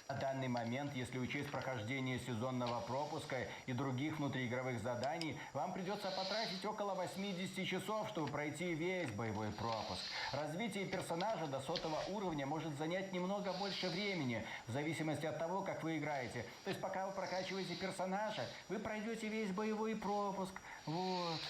На данный момент, если учесть прохождение сезонного пропуска и других внутриигровых заданий, вам придется потратить около 80 часов, чтобы пройти весь боевой пропуск. Развитие персонажа до 100-го уровня может занять немного больше времени, в зависимости от того, как вы играете. То есть пока вы прокачиваете персонажа, вы пройдете весь боевой пропуск. Вот.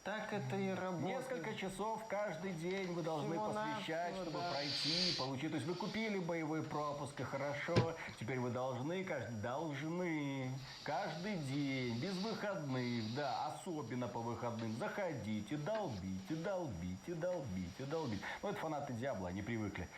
Так это и работает. Несколько часов каждый день вы должны посвящать, чтобы пройти, получить. То есть вы купили боевой пропуск, и хорошо. Теперь вы должны каждый день, без выходных, да, особенно по выходным, заходите, долбите. Ну, это фанаты Диабло, они привыкли.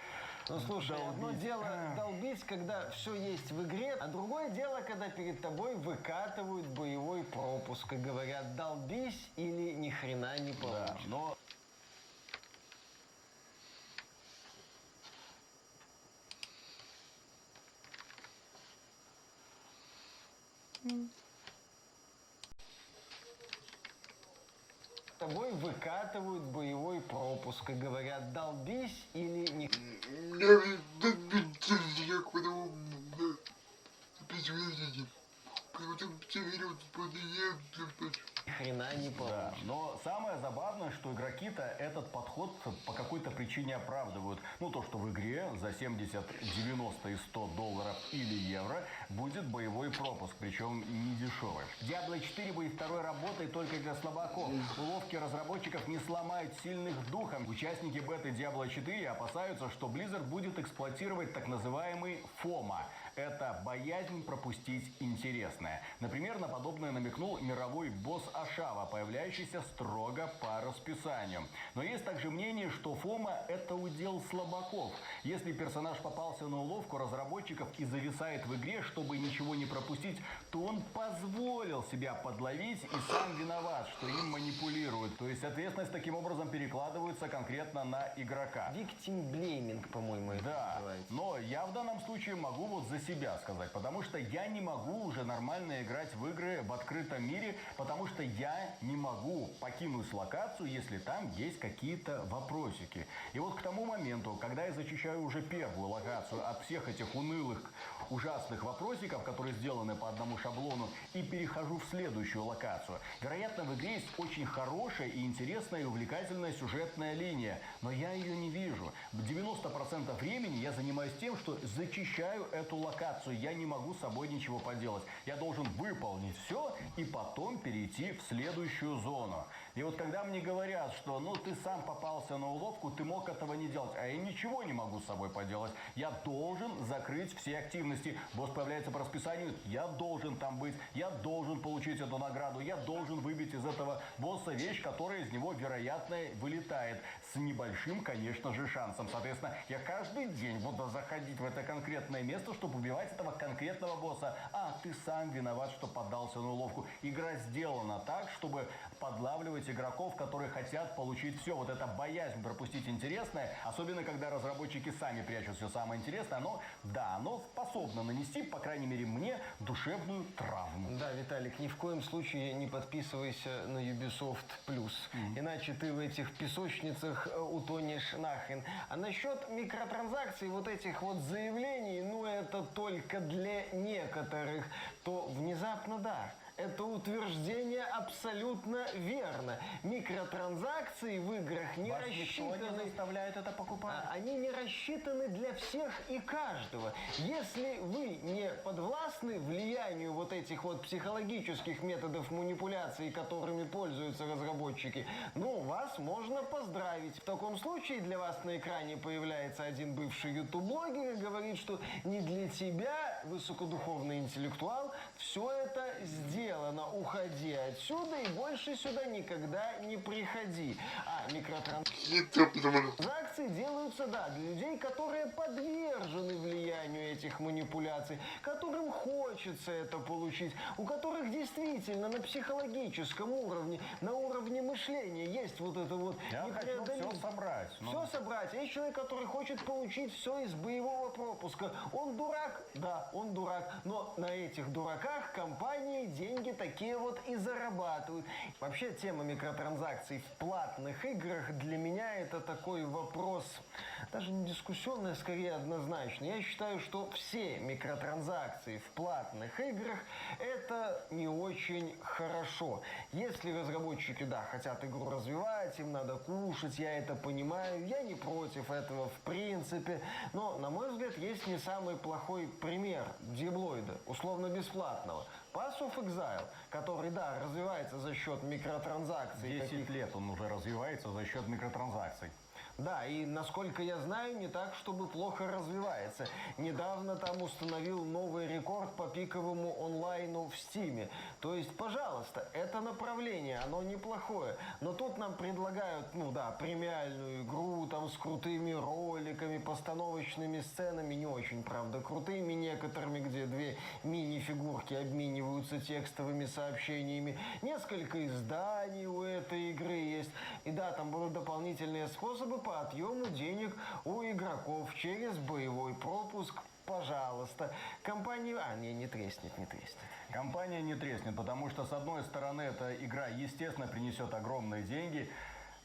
Ну, слушай, одно дело долбить, когда все есть в игре, а другое дело, когда перед тобой выкатывают боевой пропуск и говорят, долбись или ни хрена не получишь. Да, но... Тобой выкатывают боевой пропуск и говорят, долбись или не... Я добиться как потом записывайте. Когда все верят, Ни хрена не получишь. Да, но самое забавное, что игроки-то этот подход по какой-то причине оправдывают. Ну, то, что в игре за 70, 90 и 100 долларов или евро будет боевой пропуск, причем не дешевый. Diablo 4 будет второй работой только для слабаков. Уловки разработчиков не сломают сильных духом. Участники беты Diablo 4 опасаются, что Blizzard будет эксплуатировать так называемый FOMO. Это боязнь пропустить интересное. Например, на подобное намекнул мировой босс Ашава, появляющийся строго по расписанию. Но есть также мнение, что фома – это удел слабаков. Если персонаж попался на уловку разработчиков и зависает в игре, чтобы ничего не пропустить, то он позволил себя подловить и сам виноват, что им манипулируют. То есть ответственность таким образом перекладывается конкретно на игрока. Victim blaming, по-моему, это Да, называется. но я в данном случае могу вот за себя сказать, потому что я не могу уже нормально играть в игры в открытом мире, потому что я не могу покинуть локацию, если там есть какие-то вопросики. И вот к тому моменту, когда я зачищаю уже первую локацию от всех этих унылых, ужасных вопросиков, которые сделаны по одному шаблону, и перехожу в следующую локацию, вероятно, в игре есть очень хорошая и интересная и увлекательная сюжетная линия, но я ее не вижу. 90% времени я занимаюсь тем, что зачищаю эту локацию. Я не могу с собой ничего поделать. Я должен выполнить все и потом перейти в следующую зону. И вот когда мне говорят, что ну ты сам попался на уловку, ты мог этого не делать, а я ничего не могу с собой поделать. Я должен закрыть все активности. Босс появляется по расписанию, я должен там быть, я должен получить эту награду, я должен выбить из этого босса вещь, которая из него, вероятно, вылетает. С небольшим, конечно же, шансом. Соответственно, я каждый день буду заходить в это конкретное место, чтобы убивать этого конкретного босса. А ты сам виноват, что поддался на уловку. Игра сделана так, чтобы подлавливать игроков, которые хотят получить все. Вот эта боязнь пропустить интересное, особенно когда разработчики сами прячут все самое интересное, оно способно нанести, по крайней мере мне, душевную травму. Да, Виталик, ни в коем случае не подписывайся на Ubisoft Plus, иначе ты в этих песочницах утонешь нахрен. А насчет микротранзакций, вот этих вот заявлений, ну это только для некоторых, то внезапно да. Это утверждение абсолютно верно. Микротранзакции в играх не Вас никто не рассчитаны... заставляет это покупать. Они не рассчитаны для всех и каждого. Если вы не подвластны влиянию вот этих вот психологических методов манипуляции, которыми пользуются разработчики, ну, вас можно поздравить. В таком случае для вас на экране появляется один бывший ютуб-блогер и говорит, что не для тебя, высокодуховный интеллектуал, все это сделано. Уходи отсюда и больше сюда никогда не приходи. А микротранзакции делаются, да, для людей, которые подвержены влиянию этих манипуляций, которым хочется это получить, у которых действительно на психологическом уровне, на уровне мышления есть вот это вот Я хочу все собрать. Все собрать. Есть человек, который хочет получить все из боевого пропуска. Он дурак? Да, он дурак. Но на этих дураках компании деньги такие вот и зарабатывают. Вообще, тема микротранзакций в платных играх для меня это такой вопрос, даже не дискуссионный, а скорее однозначный. Я считаю, что все микротранзакции в платных играх это не очень хорошо. Если разработчики, да, хотят игру развивать, им надо кушать, я это понимаю, я не против этого в принципе, но, на мой взгляд, есть не самый плохой пример Диаблоида, условно-бесплатного. Pass of Exile, который, да, развивается за счет микротранзакций. 10 лет он уже развивается за счет микротранзакций. Да, и насколько я знаю, не так, чтобы плохо развивается. Недавно там установил новый рекорд по пиковому онлайну в Стиме. То есть, пожалуйста, это направление, оно неплохое. Но тут нам предлагают, ну да, премиальную игру там с крутыми роликами, постановочными сценами, не очень, правда, крутыми некоторыми, где две мини-фигурки обмениваются текстовыми сообщениями. Несколько изданий у этой игры есть. И да, там будут дополнительные способы по отъему денег у игроков через боевой пропуск. Пожалуйста. Компания... не треснет, не треснет. Компания не треснет, потому что, с одной стороны, эта игра, естественно, принесет огромные деньги.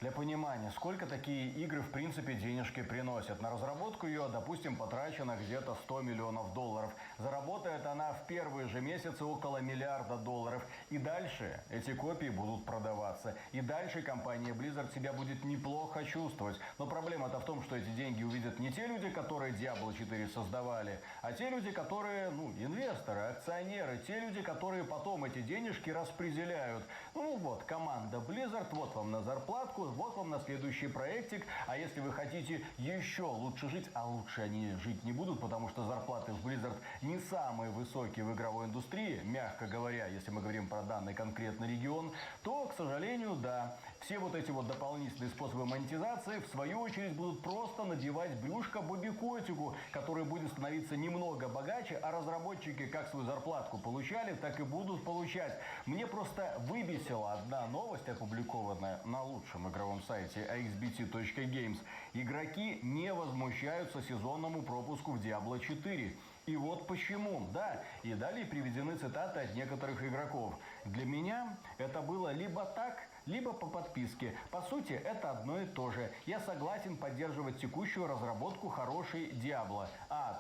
Для понимания, сколько такие игры, в принципе, денежки приносят. На разработку ее, допустим, потрачено где-то 100 миллионов долларов. Заработает она в первые же месяцы около миллиарда долларов. И дальше эти копии будут продаваться. И дальше компания Blizzard себя будет неплохо чувствовать. Но проблема-то в том, что эти деньги увидят не те люди, которые Diablo 4 создавали, а те люди, которые, инвесторы, акционеры, те люди, которые потом эти денежки распределяют. Вот, команда Blizzard, вот вам на зарплатку, вот вам на следующий проектик. А если вы хотите еще лучше жить, а лучше они жить не будут, потому что зарплаты в Blizzard не самые высокие в игровой индустрии, мягко говоря, если мы говорим про данный конкретный регион, то, к сожалению, да, все вот эти вот дополнительные способы монетизации в свою очередь будут просто надевать брюшко Бобби Котику, который будет становиться немного богаче, а разработчики как свою зарплатку получали, так и будут получать. Мне просто выбесила одна новость, опубликованная на лучшем игровом сайте axbt.games. Игроки не возмущаются сезонному пропуску в Diablo 4. И вот почему. Да, и далее приведены цитаты от некоторых игроков. Для меня это было либо так, либо по подписке. По сути, это одно и то же. Я согласен поддерживать текущую разработку хорошей Diablo.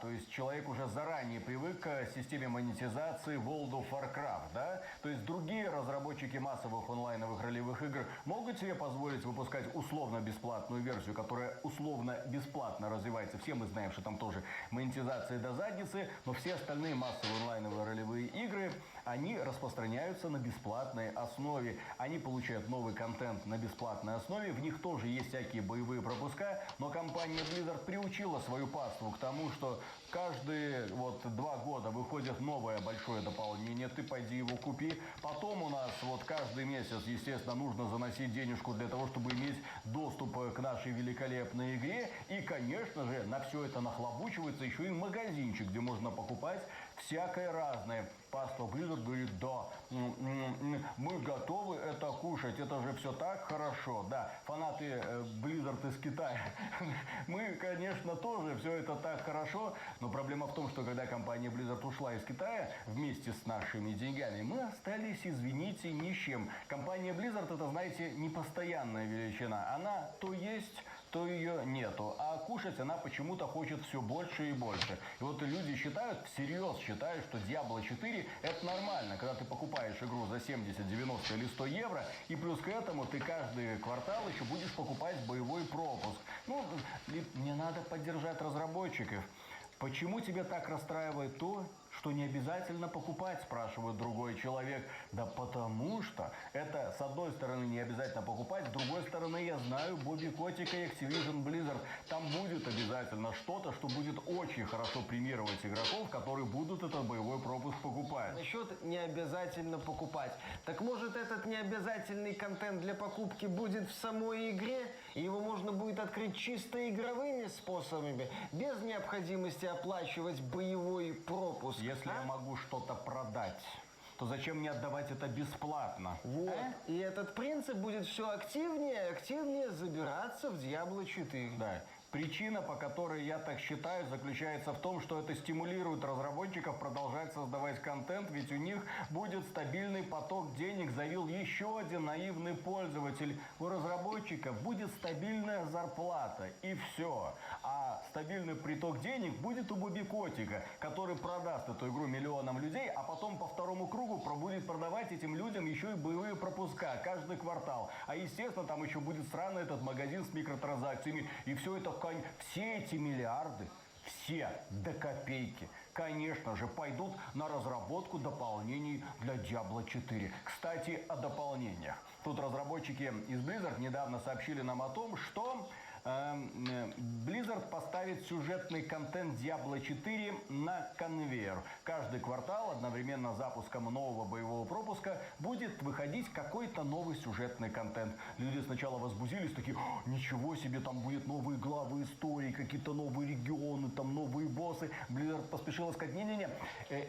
То есть человек уже заранее привык к системе монетизации World of Warcraft, да? То есть другие разработчики массовых онлайновых ролевых игр могут себе позволить выпускать условно-бесплатную версию, которая условно-бесплатно развивается. Все мы знаем, что там тоже монетизация до задницы, но все остальные массовые онлайновые ролевые игры, они распространяются на бесплатной основе. Они получают новый контент на бесплатной основе, в них тоже есть всякие боевые пропуска, но компания Blizzard приучила свою паству к тому, что каждые 2 года выходит новое большое дополнение, ты пойди его купи. Потом у нас каждый месяц, естественно, нужно заносить денежку для того, чтобы иметь доступ к нашей великолепной игре. И, конечно же, на все это нахлобучивается еще и магазинчик, где можно покупать всякое разное. Паства Blizzard говорит, да, мы готовы это кушать, это же все так хорошо. Да, фанаты Blizzard из Китая, мы, конечно, тоже все это так хорошо, но проблема в том, что когда компания Blizzard ушла из Китая вместе с нашими деньгами, мы остались, извините, ни с чем. Компания Blizzard, это, знаете, непостоянная величина. Она то есть, то ее нету. А кушать она почему-то хочет все больше и больше. И вот люди считают, всерьез считают, что Diablo 4 это нормально, когда ты покупаешь игру за 70, 90 или 100 евро, и плюс к этому ты каждый квартал еще будешь покупать боевой пропуск. Не надо поддержать разработчиков. Почему тебя так расстраивает то, что не обязательно покупать, спрашивает другой человек. Да потому что это, с одной стороны, не обязательно покупать, с другой стороны, я знаю Бобби Котика и Activision Blizzard. Там будет обязательно что-то, что будет очень хорошо премировать игроков, которые будут этот боевой пропуск покупать. Насчет не обязательно покупать. Так может этот необязательный контент для покупки будет в самой игре, и его можно будет открыть чисто игровыми способами, без необходимости оплачивать боевой пропуск. Если я могу что-то продать то зачем мне отдавать это бесплатно? Вот. И этот принцип будет все активнее и активнее забираться в Diablo 4. Да. Причина, по которой я так считаю, заключается в том, что это стимулирует разработчиков продолжать создавать контент, ведь у них будет стабильный поток денег, заявил еще один наивный пользователь. У разработчиков будет стабильная зарплата, и все. А стабильный приток денег будет у Бобби Котика, который продаст эту игру миллионам людей, а потом по второму кругу будет продавать этим людям еще и боевые пропуска каждый квартал. А естественно, там еще будет сраный этот магазин с микротранзакциями, и все это все эти миллиарды, все до копейки, конечно же, пойдут на разработку дополнений для Diablo 4. Кстати, о дополнениях. Тут разработчики из Blizzard недавно сообщили нам о том, что Blizzard поставит сюжетный контент Diablo 4 на конвейер. Каждый квартал одновременно с запуском нового боевого пропуска будет выходить какой-то новый сюжетный контент. Люди сначала возбудились, такие: ничего себе, там будет новые главы истории, какие-то новые регионы, там новые боссы. Blizzard поспешила сказать: не-не-не,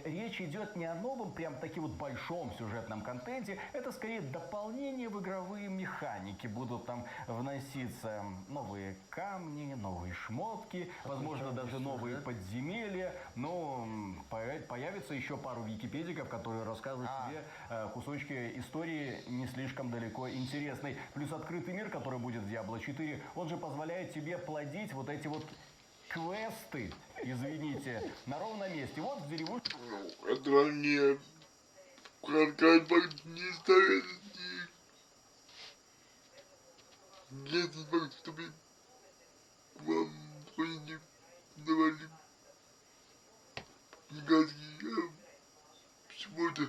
речь идет не о новом, прям таким вот большом сюжетном контенте, это скорее дополнение в игровые механики. Будут там вноситься новые камни, новые шмотки, возможно, даже новые подземелья. Но появится еще пару википедиков, которые расскажут тебе кусочки истории не слишком далеко интересной. Плюс открытый мир, который будет в Diablo 4, он же позволяет тебе плодить вот эти вот квесты, извините, на ровном месте. Вот в деревушке. Это не как не ставят нет, чтобы вам не давали гадкие почему-то.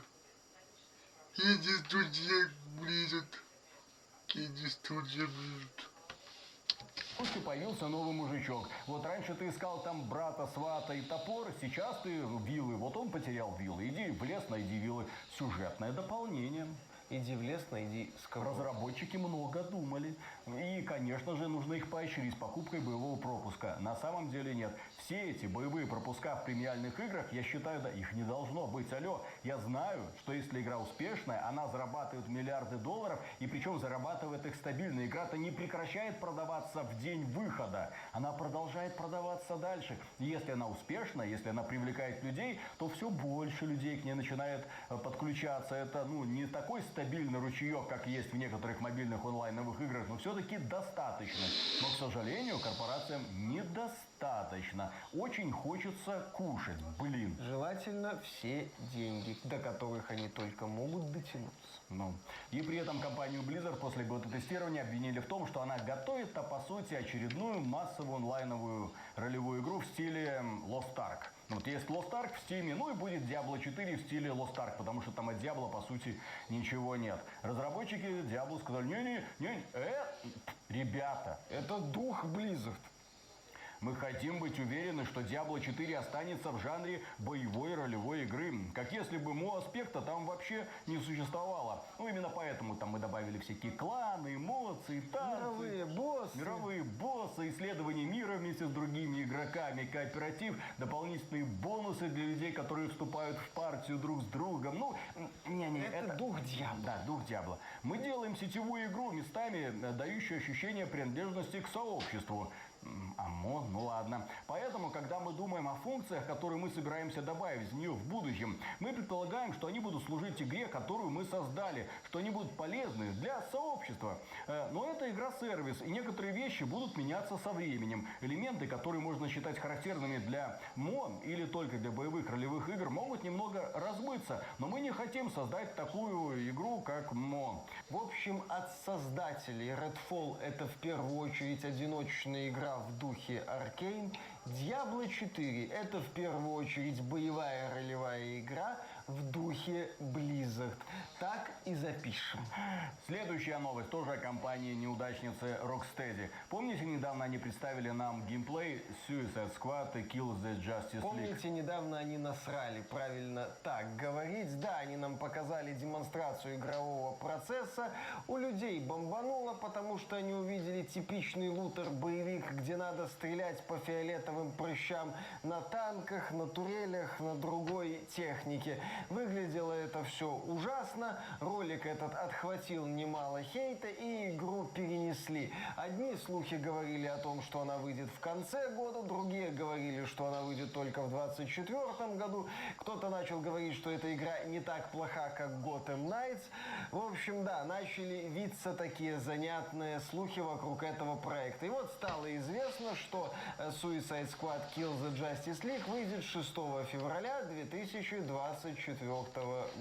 Иди студия близок. Иди студия близок. Появился новый мужичок. Вот раньше ты искал там брата, свата и топор, сейчас ты вилы. Вот он потерял вилы. Иди в лес, найди вилы. Сюжетное дополнение. Иди в лес, найди сковородку. Разработчики много думали. И, конечно же, нужно их поощрить покупкой боевого пропуска. На самом деле нет. Все эти боевые пропуска в премиальных играх, я считаю, да, их не должно быть. Алло, я знаю, что если игра успешная, она зарабатывает миллиарды долларов, и причем зарабатывает их стабильно. Игра-то не прекращает продаваться в день выхода. Она продолжает продаваться дальше. И если она успешна, если она привлекает людей, то все больше людей к ней начинает подключаться. Это, не такой стабильный ручеек, как есть в некоторых мобильных онлайновых играх, но все-таки достаточно. Но, к сожалению, корпорациям недостаточно. Очень хочется кушать, блин. Желательно все деньги, до которых они только могут дотянуться. И при этом компанию Blizzard после бета-тестирования обвинили в том, что она готовит, по сути, очередную массовую онлайновую ролевую игру в стиле Lost Ark. Вот есть Lost Ark в Steam, и будет Diablo 4 в стиле Lost Ark, потому что там от Diablo, по сути, ничего нет. Разработчики Diablo сказали: не, ребята, это дух Blizzard. мы хотим быть уверены, что Diablo 4 останется в жанре боевой ролевой игры. Как если бы аспекта там вообще не существовало. Именно поэтому там мы добавили всякие кланы, эмоции, танцы. Мировые боссы, исследование мира вместе с другими игроками, кооператив, дополнительные бонусы для людей, которые вступают в партию друг с другом. Это дух Diablo. Да, дух Diablo. Мы делаем сетевую игру, местами дающую ощущение принадлежности к сообществу. ОМОН, ладно. Поэтому, когда мы думаем о функциях, которые мы собираемся добавить в нее в будущем, мы предполагаем, что они будут служить игре, которую мы создали, что они будут полезны для сообщества. Но это игра-сервис, и некоторые вещи будут меняться со временем. Элементы, которые можно считать характерными для МОН или только для боевых ролевых игр, могут немного размыться. Но мы не хотим создать такую игру, как МОН. В общем, от создателей Redfall это в первую очередь одиночная игра в духе Arcane. Diablo 4 это в первую очередь боевая ролевая игра в духе Blizzard. Так и запишем. Следующая новость тоже о компании-неудачнице Rocksteady. Помните, недавно они представили нам геймплей Suicide Squad и Kill the Justice League? Помните, недавно они насрали, правильно так говорить. Да, они нам показали демонстрацию игрового процесса. У людей бомбануло, потому что они увидели типичный лутер-боевик, где надо стрелять по фиолетовым прыщам на танках, на турелях, на другой технике. Выглядело это все ужасно, ролик этот отхватил немало хейта и игру перенесли. Одни слухи говорили о том, что она выйдет в конце года, другие говорили, что она выйдет только в 2024 году. Кто-то начал говорить, что эта игра не так плоха, как Gotham Knights. В общем, да, начали виться такие занятные слухи вокруг этого проекта. И вот стало известно, что Suicide Squad Kill the Justice League выйдет 6 февраля 2024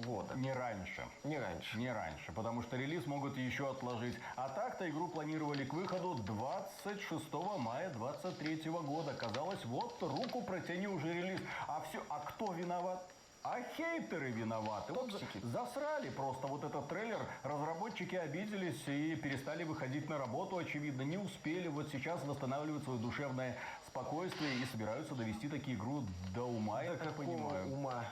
года. Не раньше. Не раньше. Не раньше, потому что релиз могут еще отложить. А так-то игру планировали к выходу 26 мая 2023 года. Казалось, вот руку протяни уже релиз. А кто виноват? А хейтеры виноваты. Токсики. Вот засрали просто вот этот трейлер. Разработчики обиделись и перестали выходить на работу, очевидно. Не успели. Вот сейчас восстанавливать свое душевное спокойствие и собираются довести такие игру до ума, я так понимаю. Ума?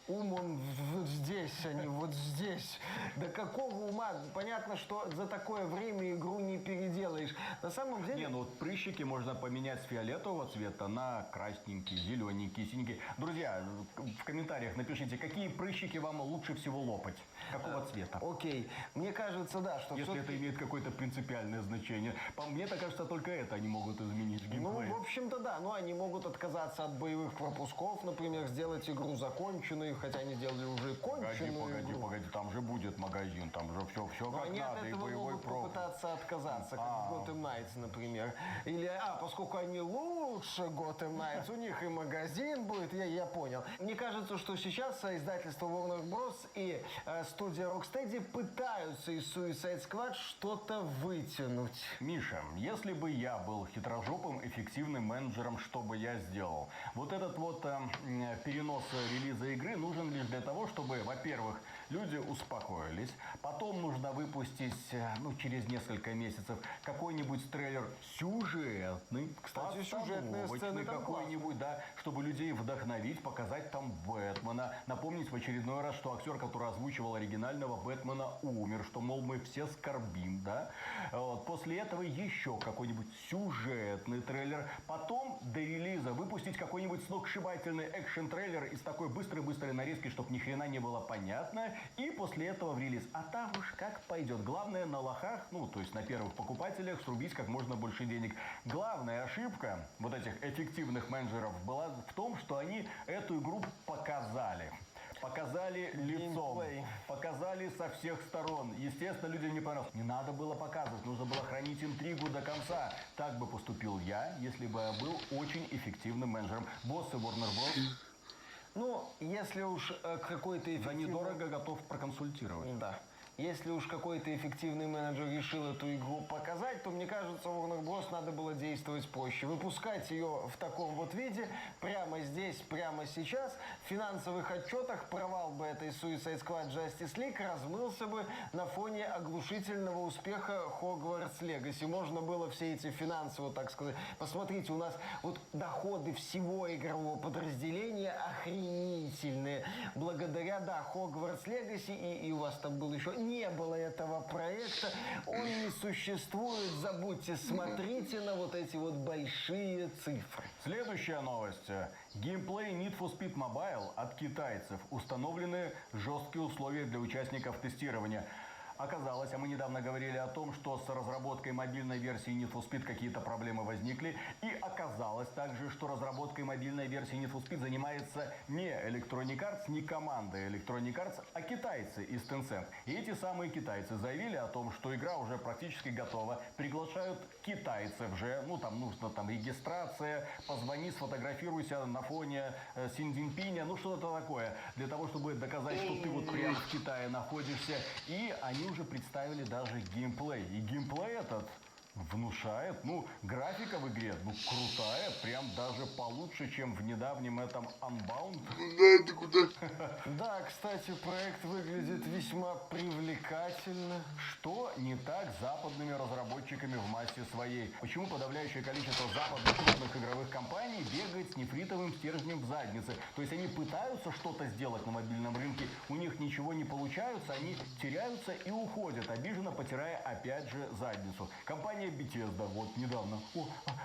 Ум он вот здесь, а не вот здесь. До какого ума? Понятно, что за такое время игру не переделаешь. На самом деле... Не, ну вот прыщики можно поменять с фиолетового цвета на красненький, зелененький, синенький. Друзья, в комментариях напишите, какие прыщики вам лучше всего лопать. Какого цвета? Окей. Мне кажется, да, что Если это имеет какое-то принципиальное значение. Мне-то кажется, только это они могут изменить в геймплее. Ну, в общем-то, да. Но они могут отказаться от боевых пропусков, например, сделать игру законченную, хотя они сделали уже конченую игру. Погоди, там же будет магазин, там же все Но как они от надо, и этого боевой могут пропуск. попытаться отказаться, как в Gotham Knights, например. Или, поскольку они лучше Gotham Knights, у них и магазин будет, я понял. Мне кажется, что сейчас издательство Warner Bros. И студия Rocksteady пытаются из Suicide Squad что-то вытянуть. Миша, если бы я был хитрожопым, эффективным менеджером, что бы я сделал? Вот этот вот перенос релиза игры нужен лишь для того, чтобы, во-первых, люди успокоились, потом нужно выпустить, через несколько месяцев какой-нибудь трейлер сюжетный, Кстати, сюжетные сцены там какой-нибудь, да, чтобы людей вдохновить, показать там Бэтмена, напомнить в очередной раз, что актер, который озвучивал оригинального Бэтмена, умер, что, мол, мы все скорбим, да. Вот. После этого еще какой-нибудь сюжетный трейлер, потом до релиза выпустить какой-нибудь сногсшибательный экшн-трейлер из такой быстрой нарезки, чтобы ни хрена не было понятно, и после этого в релиз. А там уж как пойдет. Главное на лохах, то есть на первых покупателях, срубить как можно больше денег. Главная ошибка вот этих эффективных менеджеров была в том, что они эту игру показали. Показали лицом, показали со всех сторон. Естественно, людям не понравилось. Не надо было показывать, нужно было хранить интригу до конца. Так бы поступил я, если бы я был очень эффективным менеджером. Боссы Warner Bros. Если уж какой-то За недорого готов проконсультировать. Да. Если уж какой-то эффективный менеджер решил эту игру показать, то, мне кажется, Warner Bros. Надо было действовать проще. Выпускать ее в таком вот виде, прямо здесь, прямо сейчас. В финансовых отчетах провал бы этой Suicide Squad Justice League размылся бы на фоне оглушительного успеха Hogwarts Legacy. Можно было все эти финансовые, так сказать... Посмотрите, у нас вот доходы всего игрового подразделения охренительные. Благодаря, Hogwarts Legacy, и у вас там был еще... Не было этого проекта, он не существует, забудьте, смотрите на вот эти вот большие цифры. Следующая новость. Геймплей Need for Speed Mobile от китайцев. Установлены жесткие условия для участников тестирования. Оказалось, а мы недавно говорили о том, что с разработкой мобильной версии Need for Speed какие-то проблемы возникли. И оказалось также, что разработкой мобильной версии Need for Speed занимается не Electronic Arts, не команда Electronic Arts, а китайцы из Tencent. И эти самые китайцы заявили о том, что игра уже практически готова. Приглашают китайцев же, там нужно регистрация, позвони, сфотографируйся на фоне Си Цзиньпиня, что-то такое, для того, чтобы доказать, что ты вот прямо в Китае находишься. И они уже представили даже геймплей. И геймплей этот внушает, графика в игре, крутая, прям даже получше, чем в недавнем этом Unbound. Куда ты, куда? Да, кстати, проект выглядит весьма привлекательно. Что не так с западными разработчиками в массе своей? Почему подавляющее количество западных крупных игровых компаний бегает с нефритовым стержнем в заднице? То есть они пытаются что-то сделать на мобильном рынке, у них ничего не получается, они теряются и уходят, обиженно потирая опять же задницу. Компания Bethesda, вот недавно.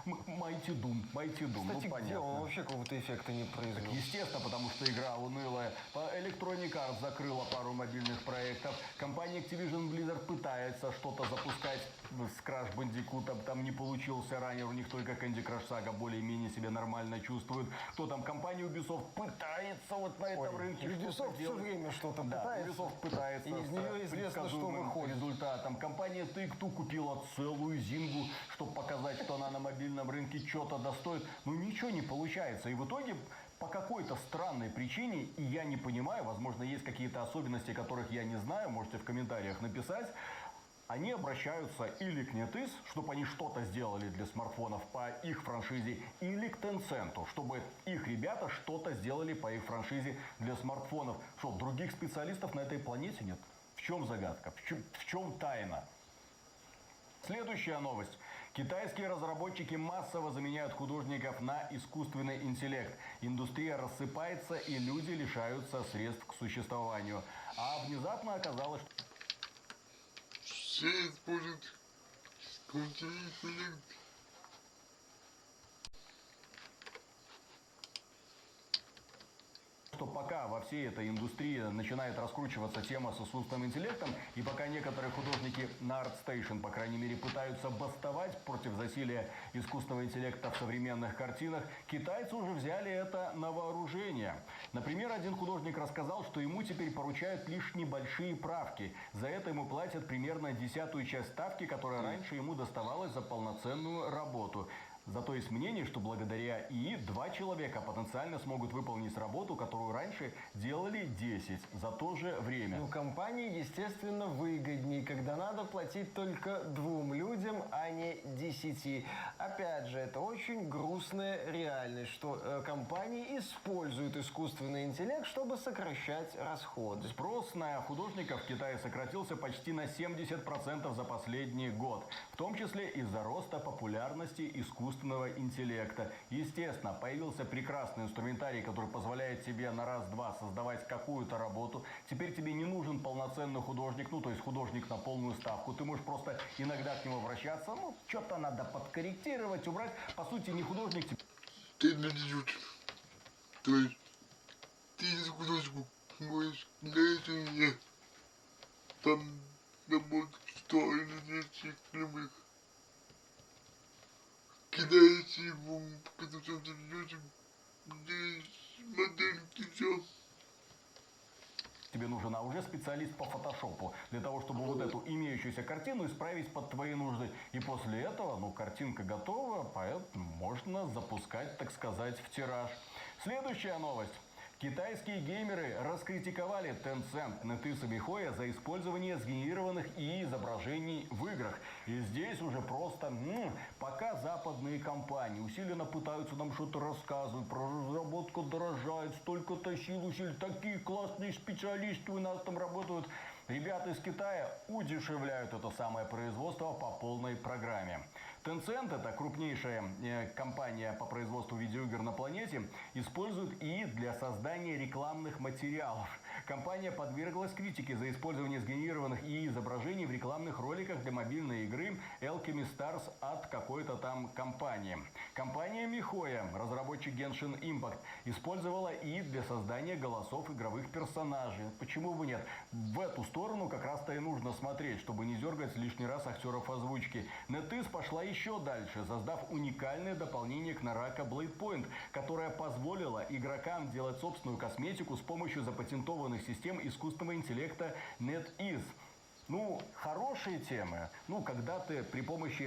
Mighty Doom. Кстати, Ну, где понятно. он вообще какого-то эффекта не произвел? Естественно, потому что игра унылая. Electronic Arts закрыла пару мобильных проектов. Компания Activision Blizzard пытается что-то запускать с Crash Bandicoot. Там не получился ранее. У них только Candy Crush Saga более-менее себя нормально чувствует. Кто там? Компания Ubisoft пытается вот на этом рынке Ubisoft что-то все делать. время что-то Да, пытается. Ubisoft пытается. И из нее известно, что предсказуемым выходит. результатом. Компания Take-Two купила целую зингу, чтобы показать, что она на мобильном рынке что-то достоит. Но ничего не получается. И в итоге по какой-то странной причине, и я не понимаю, возможно, есть какие-то особенности, которых я не знаю, можете в комментариях написать, они обращаются или к NetEase, чтобы они что-то сделали для смартфонов по их франшизе, или к Tencent, чтобы их ребята что-то сделали по их франшизе для смартфонов. Что, других специалистов на этой планете нет? В чем загадка? В чем тайна? Следующая новость. Китайские разработчики массово заменяют художников на искусственный интеллект. Индустрия рассыпается, и люди лишаются средств к существованию. А внезапно оказалось, что... Все используют искусственный интеллект. Что пока во всей этой индустрии начинает раскручиваться тема с искусственным интеллектом, и пока некоторые художники на ArtStation, по крайней мере, пытаются бастовать против засилия искусственного интеллекта в современных картинах, китайцы уже взяли это на вооружение. Например, один художник рассказал, что ему теперь поручают лишь небольшие правки. За это ему платят примерно 10-ую часть ставки, которая раньше ему доставалась за полноценную работу. Зато есть мнение, что благодаря ИИ 2 человека потенциально смогут выполнить работу, которую раньше делали 10 за то же время. Ну, компании, естественно, выгоднее, когда надо платить только 2 людям, а не 10. Опять же, это очень грустная реальность, что компании используют искусственный интеллект, чтобы сокращать расходы. Спрос на художников в Китае сократился почти на 70% за последний год, в том числе из-за роста популярности искусственного интеллекта. Естественно, появился прекрасный инструментарий, который позволяет тебе на раз-два создавать какую-то работу. Теперь тебе не нужен полноценный художник, ну то есть художник на полную ставку. Ты можешь просто иногда к нему обращаться, ну что-то надо подкорректировать, убрать. По сути, не художник тебе. Ты найдешь. То есть ты из художнику можешь дать мне там работу, что или любых. Кидаете ему, потому что ты людям, здесь модельки, все. Тебе нужен, а уже специалист по фотошопу, для того, чтобы вот эту имеющуюся картину исправить под твои нужды. И после этого, ну, картинка готова, поэтому можно запускать, так сказать, в тираж. Следующая новость. Китайские геймеры раскритиковали Tencent, NetEase и MiHoYo за использование сгенерированных изображений в играх. И здесь уже просто, пока западные компании усиленно пытаются нам что-то рассказывать, про разработку дорожает, столько-то сил, усилий, такие классные специалисты у нас там работают. Ребята из Китая удешевляют это самое производство по полной программе. Tencent, это крупнейшая компания по производству видеоигр на планете, использует ИИ для создания рекламных материалов. Компания подверглась критике за использование сгенерированных ИИ изображений в рекламных роликах для мобильной игры Alchemy Stars от какой-то там компании. Компания MiHoYo, разработчик Genshin Impact, использовала ИИ для создания голосов игровых персонажей. Почему бы нет? В эту сторону как раз-то и нужно смотреть, чтобы не дергать лишний раз актеров озвучки. NetEase пошла еще дальше, создав уникальное дополнение к Naraka Blade Point, которое позволило игрокам делать собственную косметику с помощью запатентованных систем искусственного интеллекта NetEase. Ну, хорошие темы. Ну, когда ты при помощи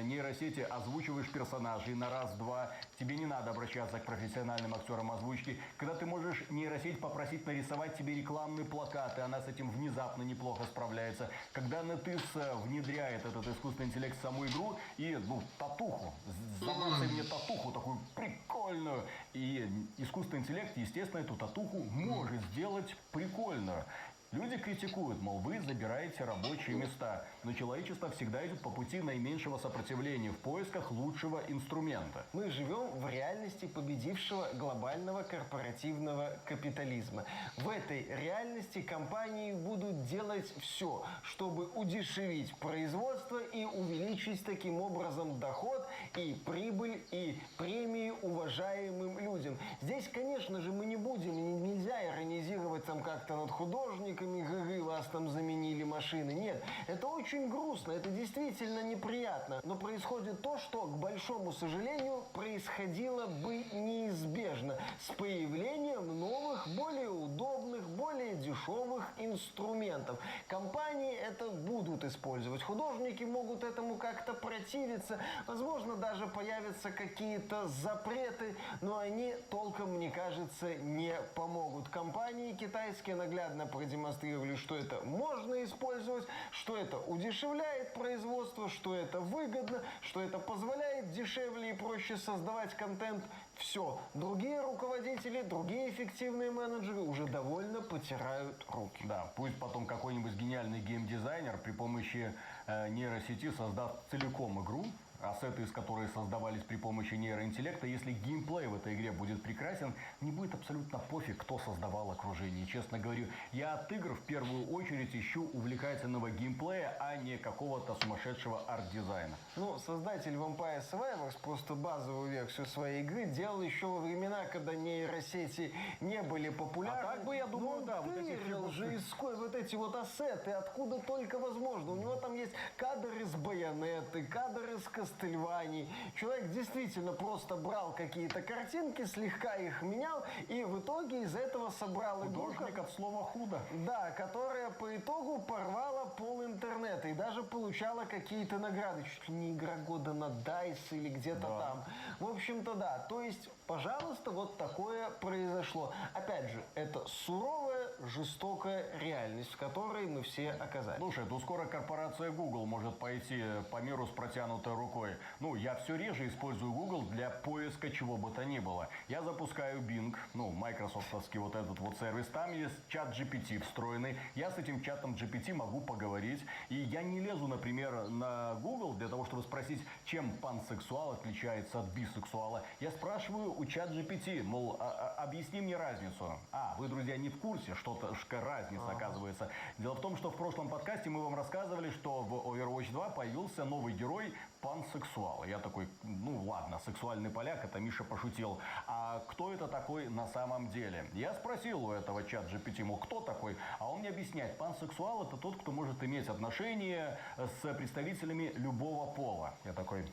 нейросети озвучиваешь персонажей на раз-два, тебе не надо обращаться к профессиональным актерам озвучки. Когда ты можешь нейросеть попросить нарисовать тебе рекламные плакаты, она с этим внезапно неплохо справляется. Когда NetEase внедряет этот искусственный интеллект в саму игру и, татуху, забросай мне татуху такую прикольную. И искусственный интеллект, естественно, эту татуху может сделать прикольную. Люди критикуют, мол, вы забираете рабочие места, но человечество всегда идет по пути наименьшего сопротивления в поисках лучшего инструмента. Мы живем в реальности победившего глобального корпоративного капитализма. В этой реальности компании будут делать все, чтобы удешевить производство и увеличить обеспечить таким образом доход и прибыль, и премии уважаемым людям. Здесь, конечно же, мы не будем, нельзя иронизировать там как-то над художниками, вас там заменили машины. Нет, это очень грустно, это действительно неприятно. Но происходит то, что, к большому сожалению, происходило бы неизбежно с появлением новых, более удобных, более дешевых инструментов. Компании это будут использовать, художники могут этому как-то противиться, возможно, даже появятся какие-то запреты, но они толком, мне кажется, не помогут. Компании китайские наглядно продемонстрировали, что это можно использовать, что это удешевляет производство, что это выгодно, что это позволяет дешевле и проще создавать контент. Все. Другие руководители, другие эффективные менеджеры уже довольно потирают руки. Да, пусть потом какой-нибудь гениальный геймдизайнер при помощи нейросети создаст целиком игру, ассеты из которой создавались при помощи нейроинтеллекта, если геймплей в этой игре будет прекрасен, не будет абсолютно пофиг, кто создавал окружение. Честно говорю, я от игр в первую очередь ищу увлекательного геймплея, а не какого-то сумасшедшего арт-дизайна. Ну, создатель Vampire Survivors просто базовую версию своей игры делал еще во времена, когда нейросети не были популярны. А так бы, я думаю, да, вот эти тырил же вот эти вот ассеты, откуда только возможно. У него там есть кадр из Байонеты, кадр из Кастельвании. Человек действительно просто брал какие-то картинки, слегка их менял, и в итоге из этого собрал игру. Художник от слова худо. Да, которая по итогу порвала пол интернета и даже получала какие-то награды. Чуть ли не игра года на DICE или где-то там. В общем-то, да. То есть, пожалуйста, вот такое произошло. Опять же, это суровая, жестокая реальность, в которой мы все оказались. Слушай, ну скоро корпорация Google может пойти по миру с протянутой рукой. Ну, я все реже использую Google для поиска чего бы то ни было. Я запускаю Bing, ну, майкрософтовский вот этот вот сервис. Там есть чат GPT встроенный. Я с этим чатом GPT могу поговорить. И я не лезу, например, на Google для того, чтобы спросить, чем пансексуал отличается от бисексуала. Я спрашиваю у чат GPT, мол, объясни мне разницу. Вы, друзья, не в курсе, что-то разница оказывается. Дело в том, что в прошлом подкасте мы вам рассказывали, что в Overwatch 2 появился новый герой пансексуал. Я такой, ну ладно, сексуальный поляк, это Миша пошутил. А кто это такой на самом деле? Я спросил у этого чат GPT, мол, кто такой? А он мне объясняет, пансексуал это тот, кто может иметь отношения с представителями любого пола. Я такой...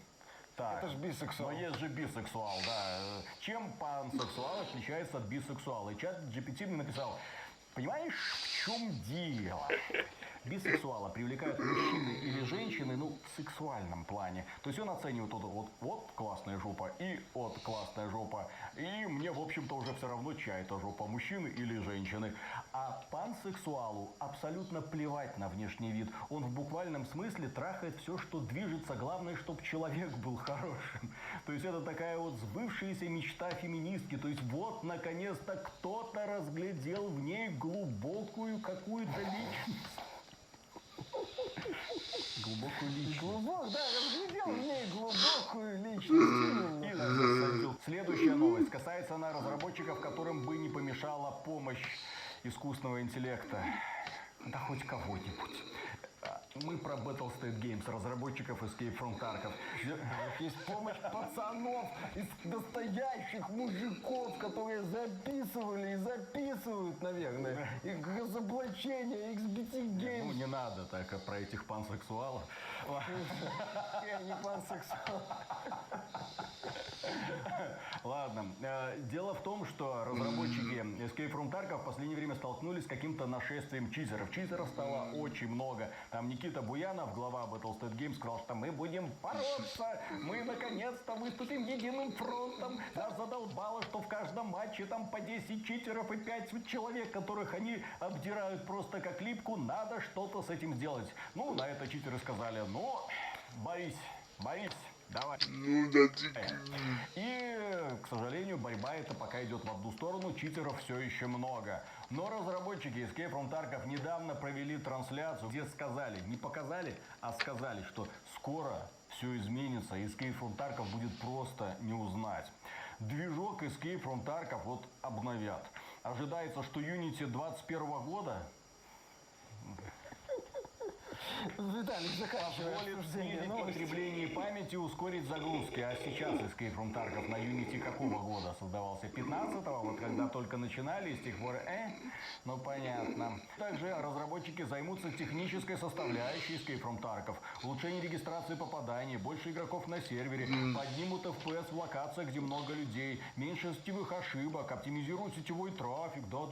Так, это же бисексуал. Но есть же бисексуал, да. Чем пансексуал отличается от бисексуала? И чат GPT мне написал, понимаешь, в чем дело? Бисексуала привлекают мужчины или женщины, ну, в сексуальном плане. То есть он оценивает вот классная жопа и вот классная жопа. И мне, в общем-то, уже все равно, чья это жопа, мужчины или женщины. А пансексуалу абсолютно плевать на внешний вид. Он в буквальном смысле трахает все, что движется. Главное, чтобы человек был хорошим. То есть это такая вот сбывшаяся мечта феминистки. То есть вот, наконец-то, кто-то разглядел в ней глубокую какую-то личность. Глубокую личность. Да, разглядел в ней глубокую личность. Следующая новость касается она разработчиков, которым бы не помешала помощь искусственного интеллекта. Да хоть кого-нибудь. Мы про Battlestate Games, разработчиков Escape from Tarkov. Есть помощь пацанов, из настоящих мужиков, которые записывали и записывают, наверное, их разоблачения, XBT Games. Ну, не надо так про этих пансексуалов. Я не пансексуал. Ладно. Дело в том, что разработчики Escape from Tarkov в последнее время столкнулись с каким-то нашествием читеров. Читеров стало очень много. Там Никита Буянов, глава Battlestate Games, сказал, что мы будем бороться. Мы наконец-то выступим единым фронтом. Нас задолбало, что в каждом матче там по 10 читеров и 5 человек, которых они обдирают просто как липку. Надо что-то с этим сделать. Ну, на это читеры сказали, ну, борись. Давай. Ну да, И, к сожалению, борьба эта пока идет в одну сторону, читеров все еще много. Но разработчики Escape from Tarkov недавно провели трансляцию, где сказали, не показали, а сказали, что скоро все изменится, и Escape from Tarkov будет просто не узнать. Движок Escape from Tarkov вот обновят. Ожидается, что Unity 2021 года... Виталик, заканчивай Позволит обсуждение снизить новости. потребление памяти и ускорить загрузки. А сейчас Escape from Tarkov на Unity какого года создавался? 15-го? Вот когда только начинали, и с тех пор, ну понятно. Также разработчики займутся технической составляющей Escape from Tarkov. Улучшение регистрации попаданий, больше игроков на сервере, поднимут FPS в локациях, где много людей, меньше сетевых ошибок, оптимизируют сетевой трафик, да,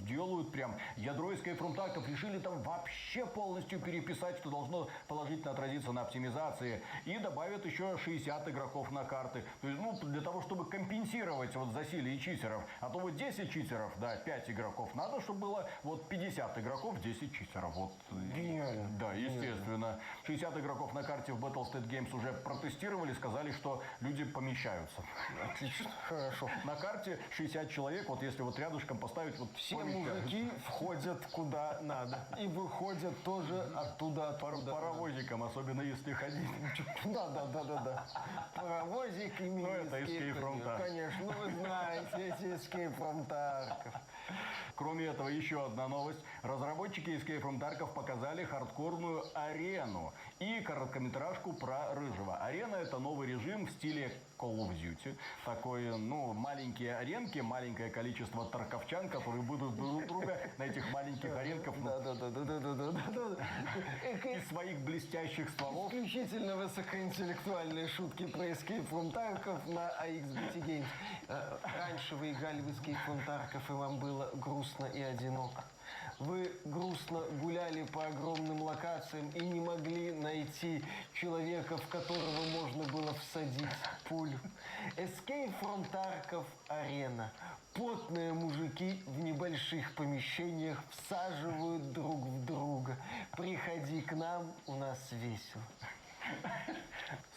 сделают прям ядро Escape from Tarkov, решили там вообще полностью переписать, что должно положительно отразиться на оптимизации, и добавят еще 60 игроков на карты. То есть, ну, для того, чтобы компенсировать вот засилие читеров. А то вот 10 читеров, да, 5 игроков надо, чтобы было вот 50 игроков, 10 читеров. Вот. Гениально. Да, естественно. 60 игроков на карте в Battlestate Games уже протестировали, сказали, что люди помещаются. Отлично, хорошо. На карте 60 человек, вот если вот рядышком поставить, вот Все помещаются. мужики входят куда надо. И выходят тоже оттуда, откуда Паровозиком, особенно если ходить. Да. Паровозик и Ну, это Escape from Tarkov. Конечно, ну вы знаете, эти Escape from Tarkov. Кроме этого, еще одна новость. Разработчики Escape from Tarkov показали хардкорную арену и короткометражку про Рыжего. Арена — это новый режим в стиле Call of Duty. Такой, ну, маленькие аренки, маленькое количество тарковчан, которые будут друг друга на этих маленьких аренках из своих блестящих стволов. Исключительно высокоинтеллектуальные шутки про Escape from Tarkov на AXBT Games. Раньше вы играли в Escape from Tarkov, и вам было грустно и одиноко. Вы грустно гуляли по огромным локациям и не могли найти человека, в которого можно было всадить пулю. Escape from Tarkov Арена. Потные мужики в небольших помещениях всаживают друг в друга. Приходи к нам, у нас весело.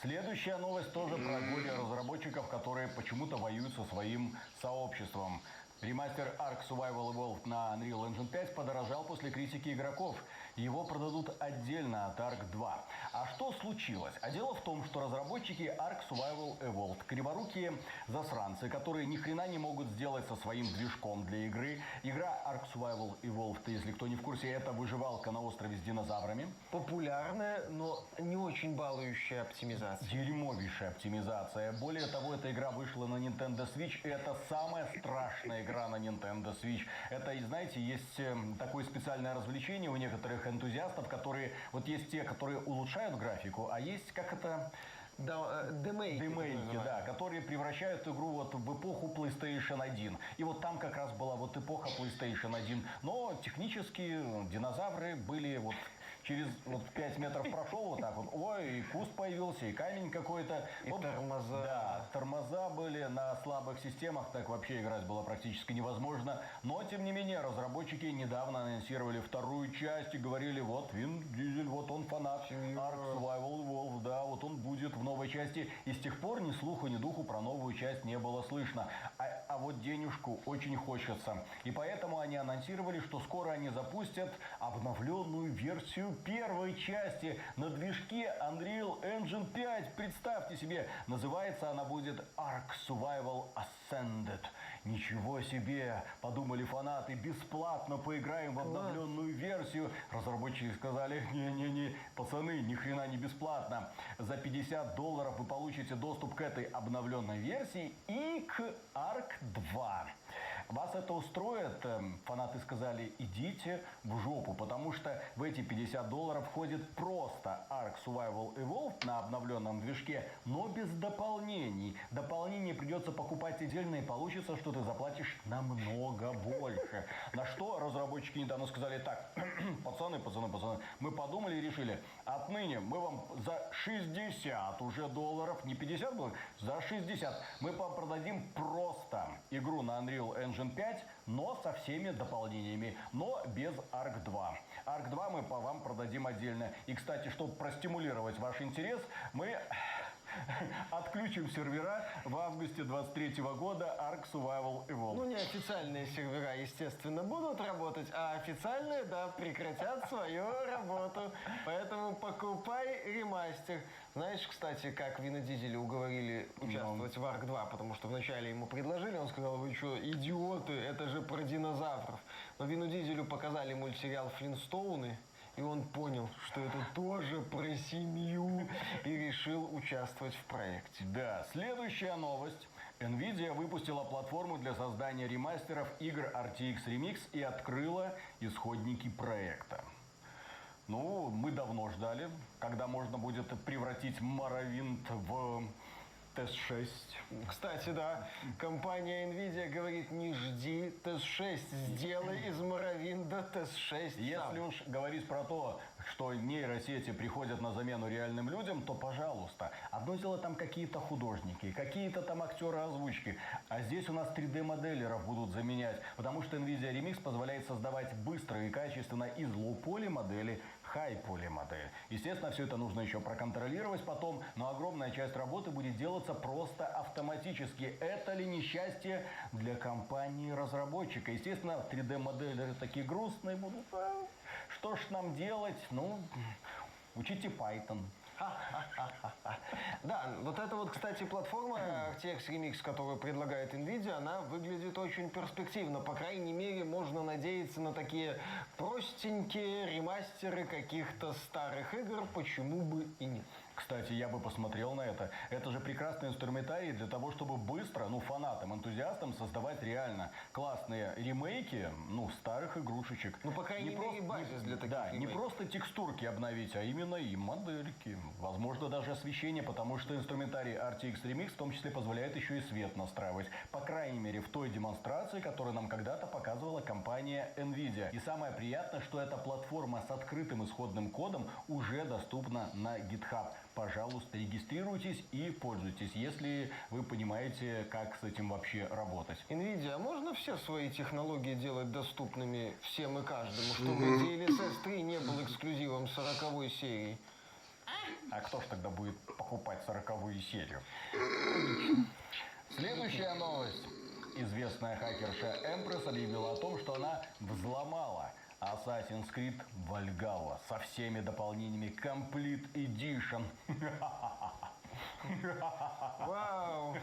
Следующая новость тоже про горе разработчиков, которые почему-то воюют со своим сообществом. Ремастер Ark Survival Evolved на Unreal Engine 5 подорожал после критики игроков. Его продадут отдельно от Ark 2. А что случилось? А дело в том, что разработчики Ark Survival Evolved, криворукие засранцы, которые ни хрена не могут сделать со своим движком для игры. Игра Ark Survival Evolved, если кто не в курсе, это выживалка на острове с динозаврами. Популярная, но не очень балующая оптимизация. Дерьмовейшая оптимизация. Более того, эта игра вышла на Nintendo Switch, и это самая страшная игра на Nintendo Switch. Это, знаете, есть такое специальное развлечение у некоторых энтузиастов, которые, вот есть те, которые улучшают графику, а есть, как это... Демейки, да, которые превращают игру вот в эпоху PlayStation 1. И вот там как раз была вот эпоха PlayStation 1. Но технически динозавры были вот... Через вот 5 метров прошел вот так вот, ой, и куст появился, и камень какой-то. И тормоза. Да, тормоза были на слабых системах, так вообще играть было практически невозможно. Но, тем не менее, разработчики недавно анонсировали вторую часть и говорили, вот Вин Дизель, вот он фанат Ark Survival Evolved, да, вот он будет в новой части. И с тех пор ни слуху, ни духу про новую часть не было слышно. А вот денежку очень хочется. И поэтому они анонсировали, что скоро они запустят обновленную версию первой части на движке Unreal Engine 5. Представьте себе, называется она будет Ark Survival Ascended. Ничего себе, подумали фанаты, бесплатно поиграем в обновленную версию. Разработчики сказали, не-не-не, пацаны, ни хрена не бесплатно. За $50 вы получите доступ к этой обновленной версии и к Ark 2. Вас это устроит? Фанаты сказали, идите в жопу, потому что в эти $50 входит просто Ark Survival Evolved на обновленном движке, но без дополнений. Дополнения придется покупать отдельно, и получится, что ты заплатишь намного больше. На что разработчики недавно сказали, так, пацаны, мы подумали и решили, отныне мы вам за 60 уже долларов, не 50 долларов, за 60 мы вам продадим просто игру на Unreal Engine 5, но со всеми дополнениями, но без Ark 2. Ark 2 мы по вам продадим отдельно. И, кстати, чтобы простимулировать ваш интерес, мы отключим сервера в августе 23 года Ark Survival Evolved. Ну, неофициальные сервера, естественно, будут работать, а официальные, да, прекратят свою работу. Поэтому покупай ремастер. Знаешь, кстати, как Вина Дизеля уговорили участвовать в Ark 2, потому что вначале ему предложили, он сказал, вы что, идиоты, это же про динозавров. Но Вину Дизелю показали мультсериал «Флинстоуны», И он понял, что это тоже про семью, и решил участвовать в проекте. Да, следующая новость. Nvidia выпустила платформу для создания ремастеров игр RTX Remix и открыла исходники проекта. Ну, мы давно ждали, когда можно будет превратить Morrowind в TES-6. Кстати, да, компания Nvidia говорит, не жди TES-6, сделай из Моровинда TES-6 сам. Если уж говорить про то, что нейросети приходят на замену реальным людям, то пожалуйста. Одно дело там какие-то художники, какие-то там актеры озвучки, а здесь у нас 3D-моделеров будут заменять, потому что NVIDIA Remix позволяет создавать быстро и качественно из low-poly модели high-poly модель. Естественно, все это нужно еще проконтролировать потом, но огромная часть работы будет делаться просто автоматически. Это ли несчастье для компании-разработчика? Естественно, 3D-моделеры такие грустные будут. Что ж нам делать? Ну, учите Python. Да, вот эта вот, кстати, платформа RTX Remix, которую предлагает Nvidia, она выглядит очень перспективно. По крайней мере, можно надеяться на такие простенькие ремастеры каких-то старых игр, почему бы и нет. Кстати, я бы посмотрел на это. Это же прекрасный инструментарий для того, чтобы быстро, фанатам, энтузиастам создавать реально классные ремейки, старых игрушечек. Ну, по крайней мере, базис для таких Да, не ремейков. просто текстурки обновить, а именно и модельки. Возможно, даже освещение, потому что инструментарий RTX Remix в том числе позволяет еще и свет настраивать. По крайней мере, в той демонстрации, которую нам когда-то показывала компания Nvidia. И самое приятное, что эта платформа с открытым исходным кодом уже доступна на GitHub. Пожалуйста, регистрируйтесь и пользуйтесь, если вы понимаете, как с этим вообще работать. Nvidia, а можно все свои технологии делать доступными всем и каждому, чтобы DLSS 3 не был эксклюзивом 40-й серии? А кто ж тогда будет покупать 40-ю серию? Следующая новость. Известная хакерша Empress объявила о том, что она взломала Assassin's Creed Valhalla со всеми дополнениями Complete Edition. Вау!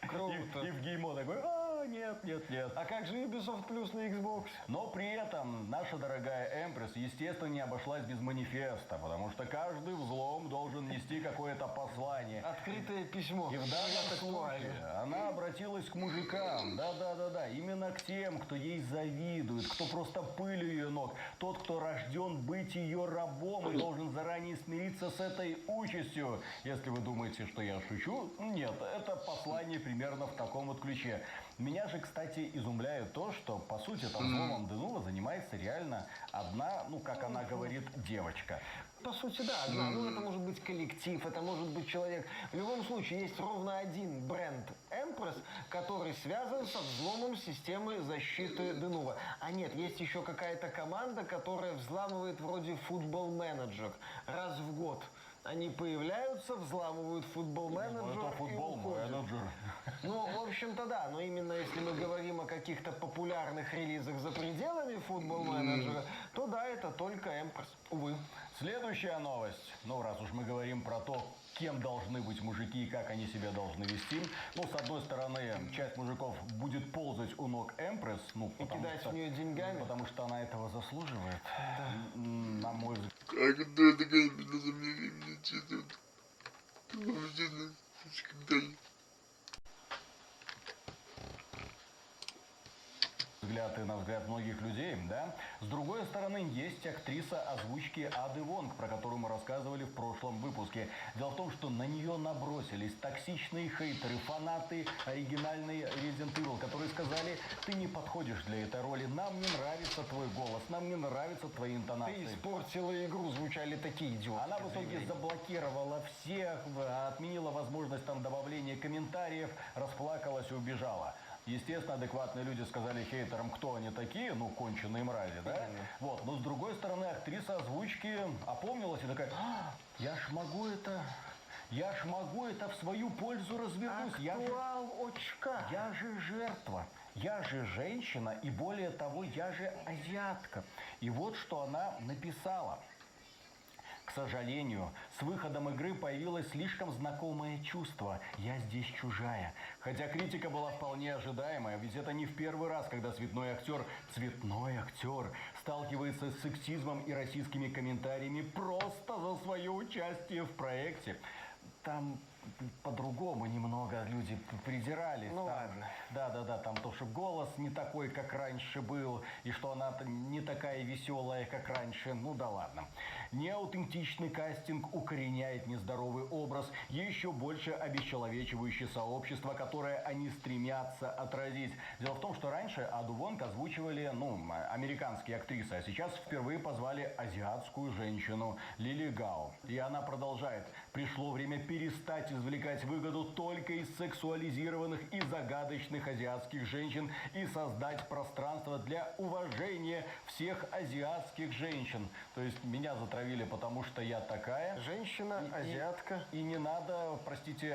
Круто. И в геймо такой, нет. А как же Ubisoft Plus на Xbox? Но при этом наша дорогая Empress, естественно, не обошлась без манифеста, потому что каждый взлом должен нести какое-то послание. Открытое письмо. И в данном случае она обратилась к мужикам, да, именно к тем, кто ей завидует, кто просто пыль у ее ног, тот, кто рожден быть ее рабом и должен заранее смириться с этой участью. Если вы думаете, что я шучу, нет, это послание примерно в таком вот ключе. Меня же, кстати, изумляет то, что, по сути, там взломом Денува занимается реально одна, как она говорит, девочка. По сути, да, одна. Это может быть коллектив, это может быть человек. В любом случае, есть ровно один бренд Empress, который связан со взломом системы защиты Денува. А нет, есть еще какая-то команда, которая взламывает вроде Football Manager раз в год. Они появляются, взламывают Football Manager Это футбол, и уходят. менеджер. В общем-то, да. Но именно если мы говорим о каких-то популярных релизах за пределами Football Manager, то да, это только Empress. Увы. Следующая новость. Раз уж мы говорим про то, кем должны быть мужики и как они себя должны вести. С одной стороны, часть мужиков будет ползать у ног Empress, И кидать в нее деньгами. потому что она этого заслуживает. Да. На мой взгляд. Когда такая надо мне времени читать. Вообще, когда И на взгляд многих людей, да? С другой стороны, есть актриса озвучки Ады Вонг, про которую мы рассказывали в прошлом выпуске. Дело в том, что на нее набросились токсичные хейтеры, фанаты оригинальной Resident Evil, которые сказали: ты не подходишь для этой роли, нам не нравится твой голос, нам не нравятся твои интонации. Ты испортила игру, звучали такие идиоты. Она в итоге заблокировала всех, отменила возможность добавления комментариев, расплакалась и убежала. Естественно, адекватные люди сказали хейтерам, кто они такие, конченые мрази, да? Но с другой стороны, актриса озвучки опомнилась и такая: я ж могу это в свою пользу развернуть. Я же жертва, я же женщина, и более того, я же азиатка. И вот что она написала. К сожалению, с выходом игры появилось слишком знакомое чувство «я здесь чужая». Хотя критика была вполне ожидаемая, ведь это не в первый раз, когда цветной актер сталкивается с сексизмом и расистскими комментариями просто за свое участие в проекте. Там по-другому немного люди придирались. Ну там, ладно. Да, там то, что голос не такой, как раньше был, и что она не такая веселая, как раньше. Ну да ладно. Неаутентичный кастинг укореняет нездоровый образ, еще больше обесчеловечивающее сообщество, которое они стремятся отразить. Дело в том, что раньше Аду Вонг озвучивали, американские актрисы, а сейчас впервые позвали азиатскую женщину Лили Гао. И она продолжает. Пришло время перестать извлекать выгоду только из сексуализированных и загадочных азиатских женщин и создать пространство для уважения всех азиатских женщин. То есть меня затравили, потому что я такая. Женщина, азиатка. И не надо, простите,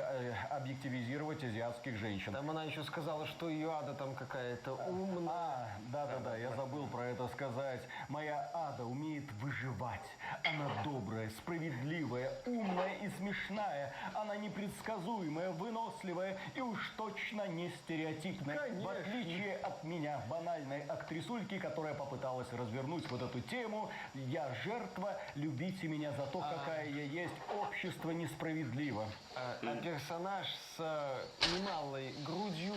объективизировать азиатских женщин. Там она еще сказала, что ее Ада там какая-то умная. Да, я забыл про это сказать. Моя Ада умеет выживать. Она добрая, справедливая, умная и смешная. Она непредсказуемая, выносливая и уж точно не стереотипная. Конечно. В отличие от меня, банальной актрисульки, которая попыталась развернуть вот эту тему. Я жертва, любите меня за то, какая я есть. Общество несправедливо. А персонаж с немалой грудью,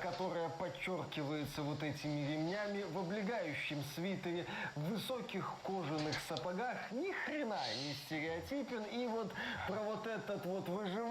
которая подчеркивается вот этими ремнями, в облегающем свитере, в высоких кожаных сапогах, ни хрена не стереотипен. И вот про вот этот вот выживальство,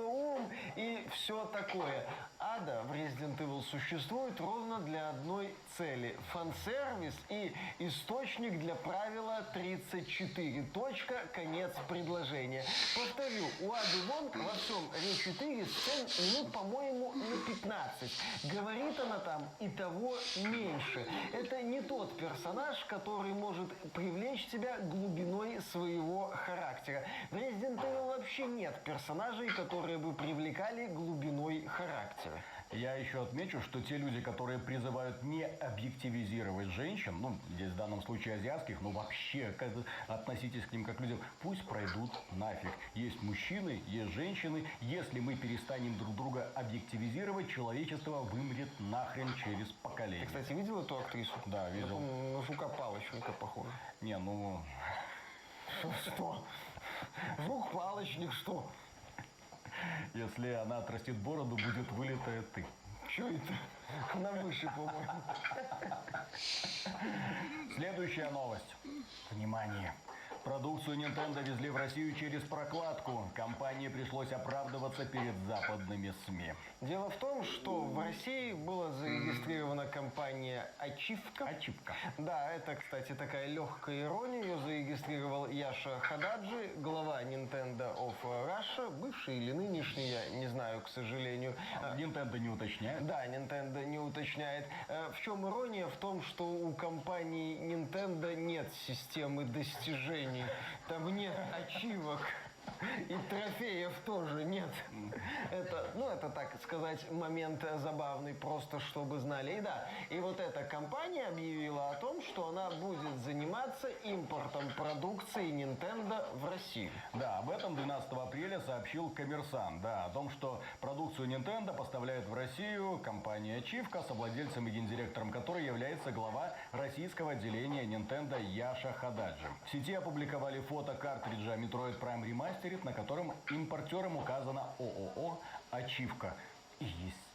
ум и все такое. Ада в Resident Evil существует ровно для одной цели. Фан-сервис и источник для правила 34. Точка, конец предложения. Повторю, у Ады Вонг во всем Ре-4 сцен минут, по-моему, на 15. Говорит она там и того меньше. Это не тот персонаж, который может привлечь тебя глубиной своего характера. В Resident Evil вообще нет персонажей, которые бы привлекали глубиной характера. Я еще отмечу, что те люди, которые призывают не объективизировать женщин, здесь в данном случае азиатских, вообще относитесь к ним как к людям, пусть пройдут нафиг. Есть мужчины, есть женщины. Если мы перестанем друг друга объективизировать, человечество вымрет нахрен через поколение. Ты, кстати, видел эту актрису? Да, видел. На Жука Палочника похоже. Не, Что? Жук Палочник что? Если она отрастит бороду, будет вылитая ты. Что это? Она выше, по-моему. Следующая новость. Внимание. Продукцию Nintendo везли в Россию через прокладку. Компании пришлось оправдываться перед западными СМИ. Дело в том, что в России была зарегистрирована компания Ачивка. Да, это, кстати, такая легкая ирония. Ее зарегистрировал Яша Хададжи, глава Nintendo of Russia, бывший или нынешний, я не знаю, к сожалению. Nintendo не уточняет. Да, Nintendo не уточняет. В чем ирония? В том, что у компании Nintendo нет системы достижений. Там нет ачивок. И трофеев тоже нет. Это, так сказать, момент забавный, просто чтобы знали. И вот эта компания объявила о том, что она будет заниматься импортом продукции Nintendo в Россию. Да, об этом 12 апреля сообщил Коммерсант. Да, о том, что продукцию Nintendo поставляет в Россию компания Ачивка, совладельцем и гендиректором которой является глава российского отделения Nintendo Яша Хададжи. В сети опубликовали фото картриджа Metroid Prime Remastered, на котором импортером указана ООО «Ачивка». И,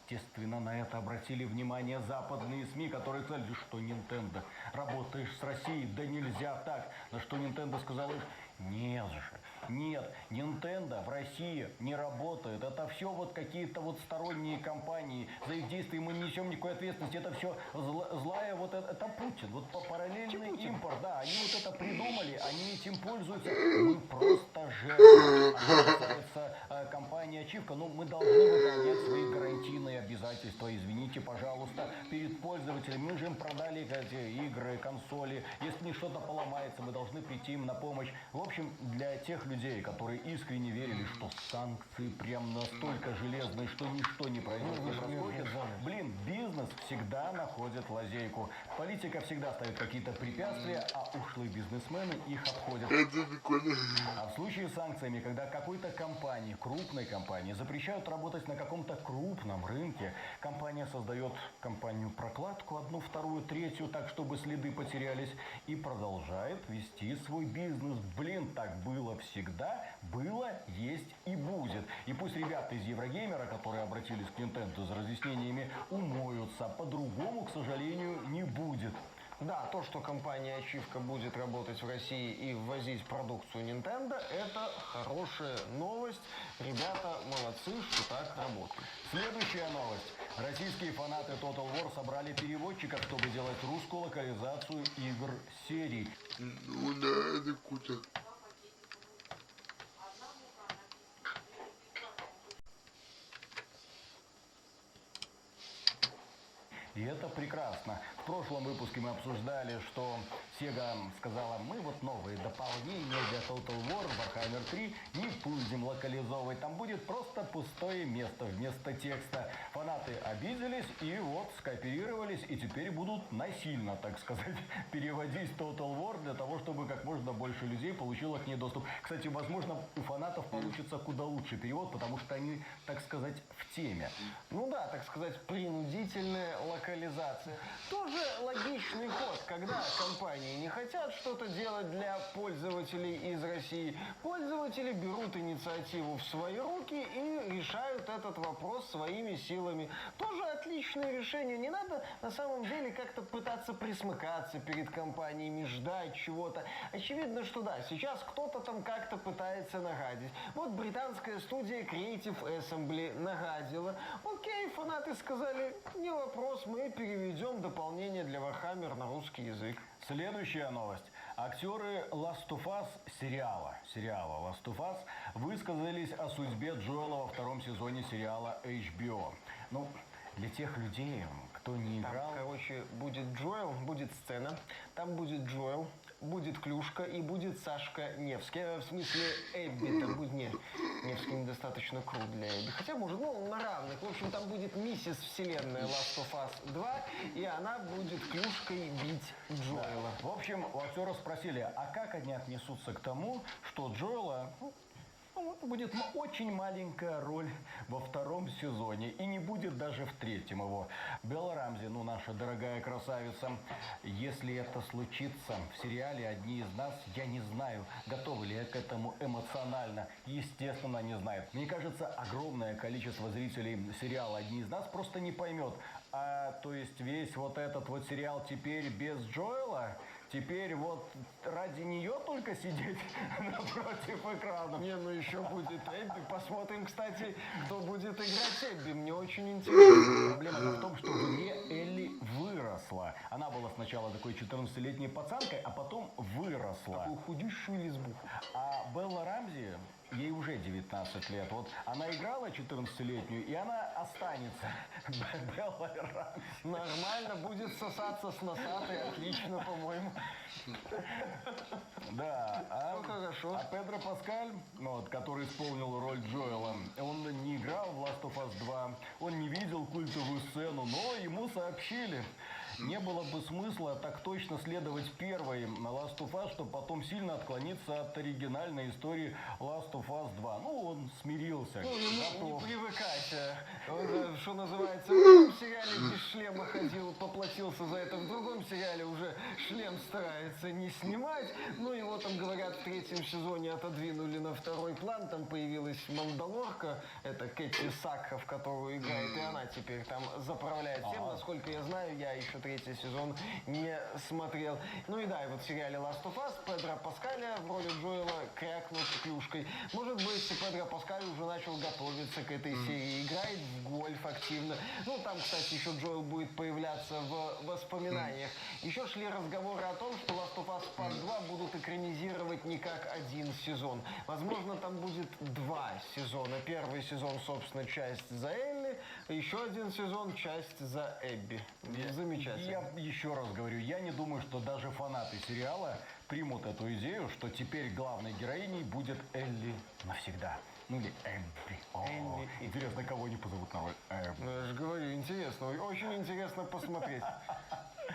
естественно, на это обратили внимание западные СМИ, которые сказали, что Nintendo, работаешь с Россией, да нельзя так. На что Nintendo сказала, нет, Nintendo в России не работает. Это все вот какие-то вот сторонние компании. За их действия мы не несем никакой ответственности. Это все злая, это Путин. Вот параллельный импорт, да, они вот это придумали, они этим пользуются. Мы просто жертвы. Касается это компания Ачивка, ну, мы должны выполнять свои гарантийные обязательства, извините, пожалуйста, перед пользователями. Мы же им продали эти игры, консоли. Если у них что-то поломается, мы должны прийти им на помощь. В общем, для тех людей, которые искренне верили, что санкции прям настолько железные, что ничто не пройдет, не проскочит, блин, бизнес всегда находит лазейку. Политика всегда ставит какие-то препятствия, а ушлые бизнесмены их обходят. Это прикольно. А в случае с санкциями, когда какой-то компании, крупной компании, запрещают работать на каком-то крупном рынке, компания создает компанию-прокладку, одну, вторую, третью, так, чтобы следы потерялись, и продолжает вести свой бизнес. Блин, так было всегда, было, есть и будет. И пусть ребята из Еврогеймера, которые обратились к Nintendo за разъяснениями, умоются. По-другому, к сожалению, не будет. Да, то, что компания Ачивка будет работать в России и ввозить продукцию Nintendo, это хорошая новость. Ребята молодцы, что так работают. Следующая новость. Российские фанаты Total War собрали переводчиков, чтобы делать русскую локализацию игр серий. Ну да, это круто. И это прекрасно. В прошлом выпуске мы обсуждали, что Sega сказала, мы вот новые дополнения для Total War, Warhammer 3 не будем локализовывать. Там будет просто пустое место вместо текста. Фанаты обиделись и вот скооперировались, и теперь будут насильно, так сказать, переводить Total War для того, чтобы как можно больше людей получило к ней доступ. Кстати, возможно, у фанатов получится куда лучше перевод, потому что они, так сказать, в теме. Ну да, так сказать, принудительная локализация. Тоже логичный ход, когда компании не хотят что-то делать для пользователей из России. Пользователи берут инициативу в свои руки и решают этот вопрос своими силами. Тоже отличное решение. Не надо на самом деле как-то пытаться присмыкаться перед компаниями, ждать чего-то. Очевидно, что да, сейчас кто-то там как-то пытается нагадить. Вот британская студия Creative Assembly нагадила. Окей, фанаты сказали, не вопрос, мы переведем дополнение для Warhammer на русский язык. Следующая новость. Актеры Last of Us сериала Last of Us высказались о судьбе Джоэла во втором сезоне сериала HBO. Ну, для тех людей, кто не играл... Там, короче, будет Джоэл, будет сцена, там будет Джоэл, будет Клюшка и будет Сашка Невский. В смысле, Эбби там будет... Нет, Невский недостаточно крут для Эбби. Хотя, может, ну, на равных. В общем, там будет миссис Вселенная Last of Us 2, и она будет Клюшкой бить Джоэла. В общем, у актеров спросили, а как они отнесутся к тому, что Джоэла... будет очень маленькая роль во втором сезоне и не будет даже в третьем его. Белла Рамзи, ну наша дорогая красавица, если это случится в сериале «Одни из нас», я не знаю, готовы ли я к этому эмоционально. Естественно, не знает. Мне кажется, огромное количество зрителей сериала «Одни из нас» просто не поймет. А то есть весь вот этот вот сериал теперь без Джоэла? Теперь вот ради нее только сидеть напротив экрана? Не, ну еще будет Эбби. Посмотрим, кстати, кто будет играть Эбби. Мне очень интересно. Проблема в том, что в игре Элли выросла. Она была сначала такой 14-летней пацанкой, а потом выросла. Такую худющую лесбуху. А Белла Рамзи, ей уже 19 лет. Вот она играла 14-летнюю, и она останется Белла Рамзи. Нормально, будет сосаться с носатой. Отлично, по-моему. Да, Ну, хорошо. А Педро Паскаль, ну, вот, который исполнил роль Джоэла, он не играл в Last of Us 2, он не видел культовую сцену, но ему сообщили. Не было бы смысла так точно следовать первой на Last of Us, чтобы потом сильно отклониться от оригинальной истории Last of Us 2. Ну, он смирился. Ну, ему готов. не привыкать. Он, что называется, в одном сериале без шлема ходил, поплатился за это. В другом сериале уже шлем старается не снимать. Ну, его там, говорят, в третьем сезоне отодвинули на второй план. Там появилась Мандалорка, это Кэти Сакхов, которую играет, и она теперь там заправляет всем. Насколько я знаю, я еще третий сезон не смотрел. Ну и да, и вот в сериале Last of Us Педро Паскаля в роли Джоэла крякнут клюшкой. Может быть, Педро Паскаль уже начал готовиться к этой серии, играет в гольф активно. Ну, там, кстати, еще Джоэл будет появляться в воспоминаниях. Еще шли разговоры о том, что Last of Us Part 2 будут экранизировать не как один сезон. Возможно, там будет 2 сезона. Первый сезон, собственно, часть за Элли, еще один сезон, часть за Эбби. Замечательно. Я еще раз говорю, я не думаю, что даже фанаты сериала примут эту идею, что теперь главной героиней будет Элли навсегда. Ну или Эбби. Элли. Интересно, кого они позовут на роль Эбби. Ну, я же говорю, интересно. Очень интересно посмотреть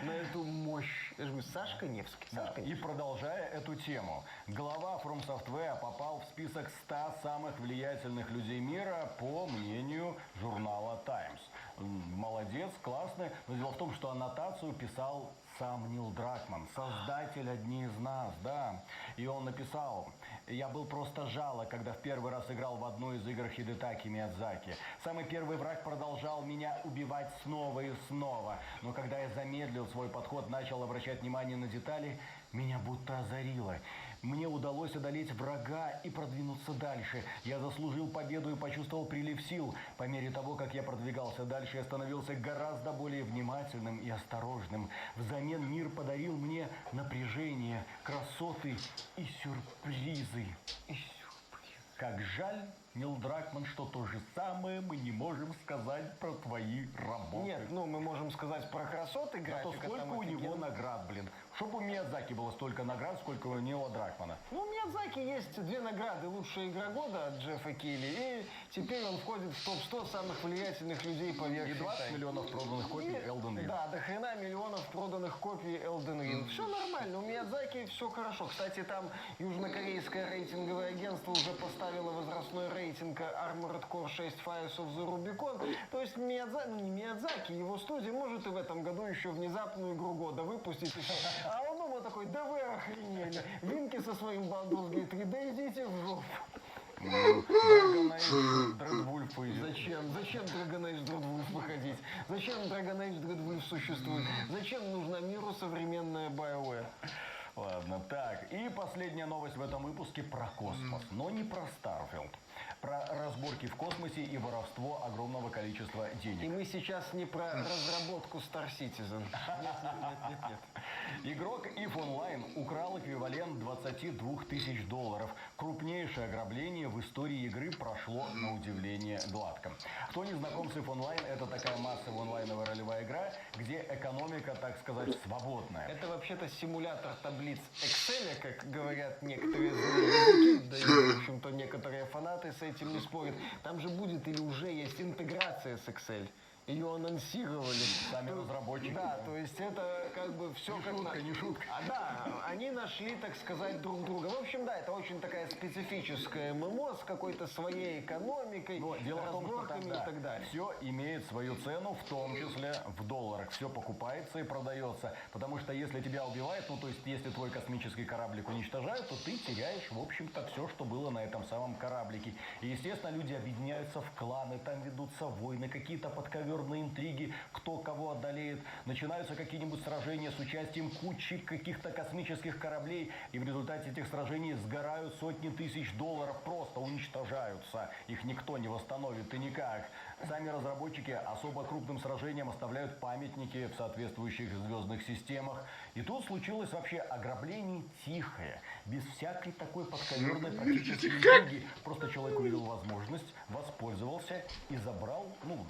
на эту мощь. Я же говорю, Сашка Невский. Да, Сашка и продолжая эту тему, глава From Software попал в список 100 самых влиятельных людей мира по мнению журнала Times. Молодец, классный. Но дело в том, что аннотацию писал сам Нил Дракман, создатель «Одни из нас», да. И он написал: «Я был просто жалок, когда в первый раз играл в одну из игр Хидетаки Миядзаки. Самый первый враг продолжал меня убивать снова и снова. Но когда я замедлил свой подход, начал обращать внимание на детали, меня будто озарило. Мне удалось одолеть врага и продвинуться дальше. Я заслужил победу и почувствовал прилив сил. По мере того, как я продвигался дальше, я становился гораздо более внимательным и осторожным. Взамен мир подарил мне напряжение, красоты и сюрпризы». Как жаль, Нил Дракман, что то же самое мы не можем сказать про твои работы. Нет, ну мы можем сказать про красоты Зато графика. сколько там у него офигенно. наград, блин. Чтоб у Миядзаки было столько наград, сколько у Нила Дракмана. Ну, у Миядзаки есть 2 награды. Лучшая игра года от Джеффа Килли. И теперь он входит в топ-100 самых влиятельных людей по версии. И 20 миллионов проданных копий Elden Ring. Да, до хрена миллионов проданных копий Elden Ring. Все нормально, у Миядзаки все хорошо. Кстати, там южнокорейское рейтинговое агентство уже поставило возрастной рейтинг Armored Core 6 Fires of the Rubicon. То есть Миядзаки, ну не Миядзаки, его студия может и в этом году еще внезапную игру года выпустить. А он думал такой: да вы охренели. Винки со своим Baldur's Gate 3, да идите в жопу. Dragon Age Dreadwolf выйдет. Зачем? Зачем Dragon Age Dreadwolf выходить? Зачем Dragon Age Dreadwolf существует? Зачем нужна миру современная BioWare? Ладно, так. И последняя новость в этом выпуске про космос. Но не про Starfield. Про разборки в космосе и воровство огромного количества И денег. мы сейчас не про разработку Star Citizen. Нет. Игрок EVE Online украл эквивалент 22 тысяч долларов. Крупнейшее ограбление в истории игры прошло на удивление гладко. Кто не знаком с EVE Online, это такая массовая онлайновая ролевая игра, где экономика, так сказать, свободная. Это вообще-то симулятор таблиц Excel, как говорят некоторые языки, да и, в общем-то, некоторые фанаты с этим не спорят. Там же будет или уже есть интеграция с Excel. Ее анонсировали. Сами разработчики. Да, то есть это как бы все Не как шутка, не шутка. Да, они нашли, так сказать, друг друга. В общем, да, это очень такая специфическая ММО с какой-то своей экономикой, Но дело в том, что разборками и тогда так далее. все имеет свою цену, в том числе в долларах. Все покупается и продается. Потому что если тебя убивают, ну то есть если твой космический кораблик уничтожают, то ты теряешь, в общем-то, все, что было на этом самом кораблике. И, естественно, люди объединяются в кланы, там ведутся войны, какие-то подковерные интриги, кто кого одолеет. Начинаются какие-нибудь сражения с участием кучи каких-то космических кораблей. И в результате этих сражений сгорают сотни тысяч долларов, просто уничтожаются. Их никто не восстановит и никак. Сами разработчики особо крупным сражениям оставляют памятники в соответствующих звездных системах. И тут случилось вообще ограбление тихое, без всякой такой подковерной практически интриги. Просто человек увидел возможность, воспользовался и забрал,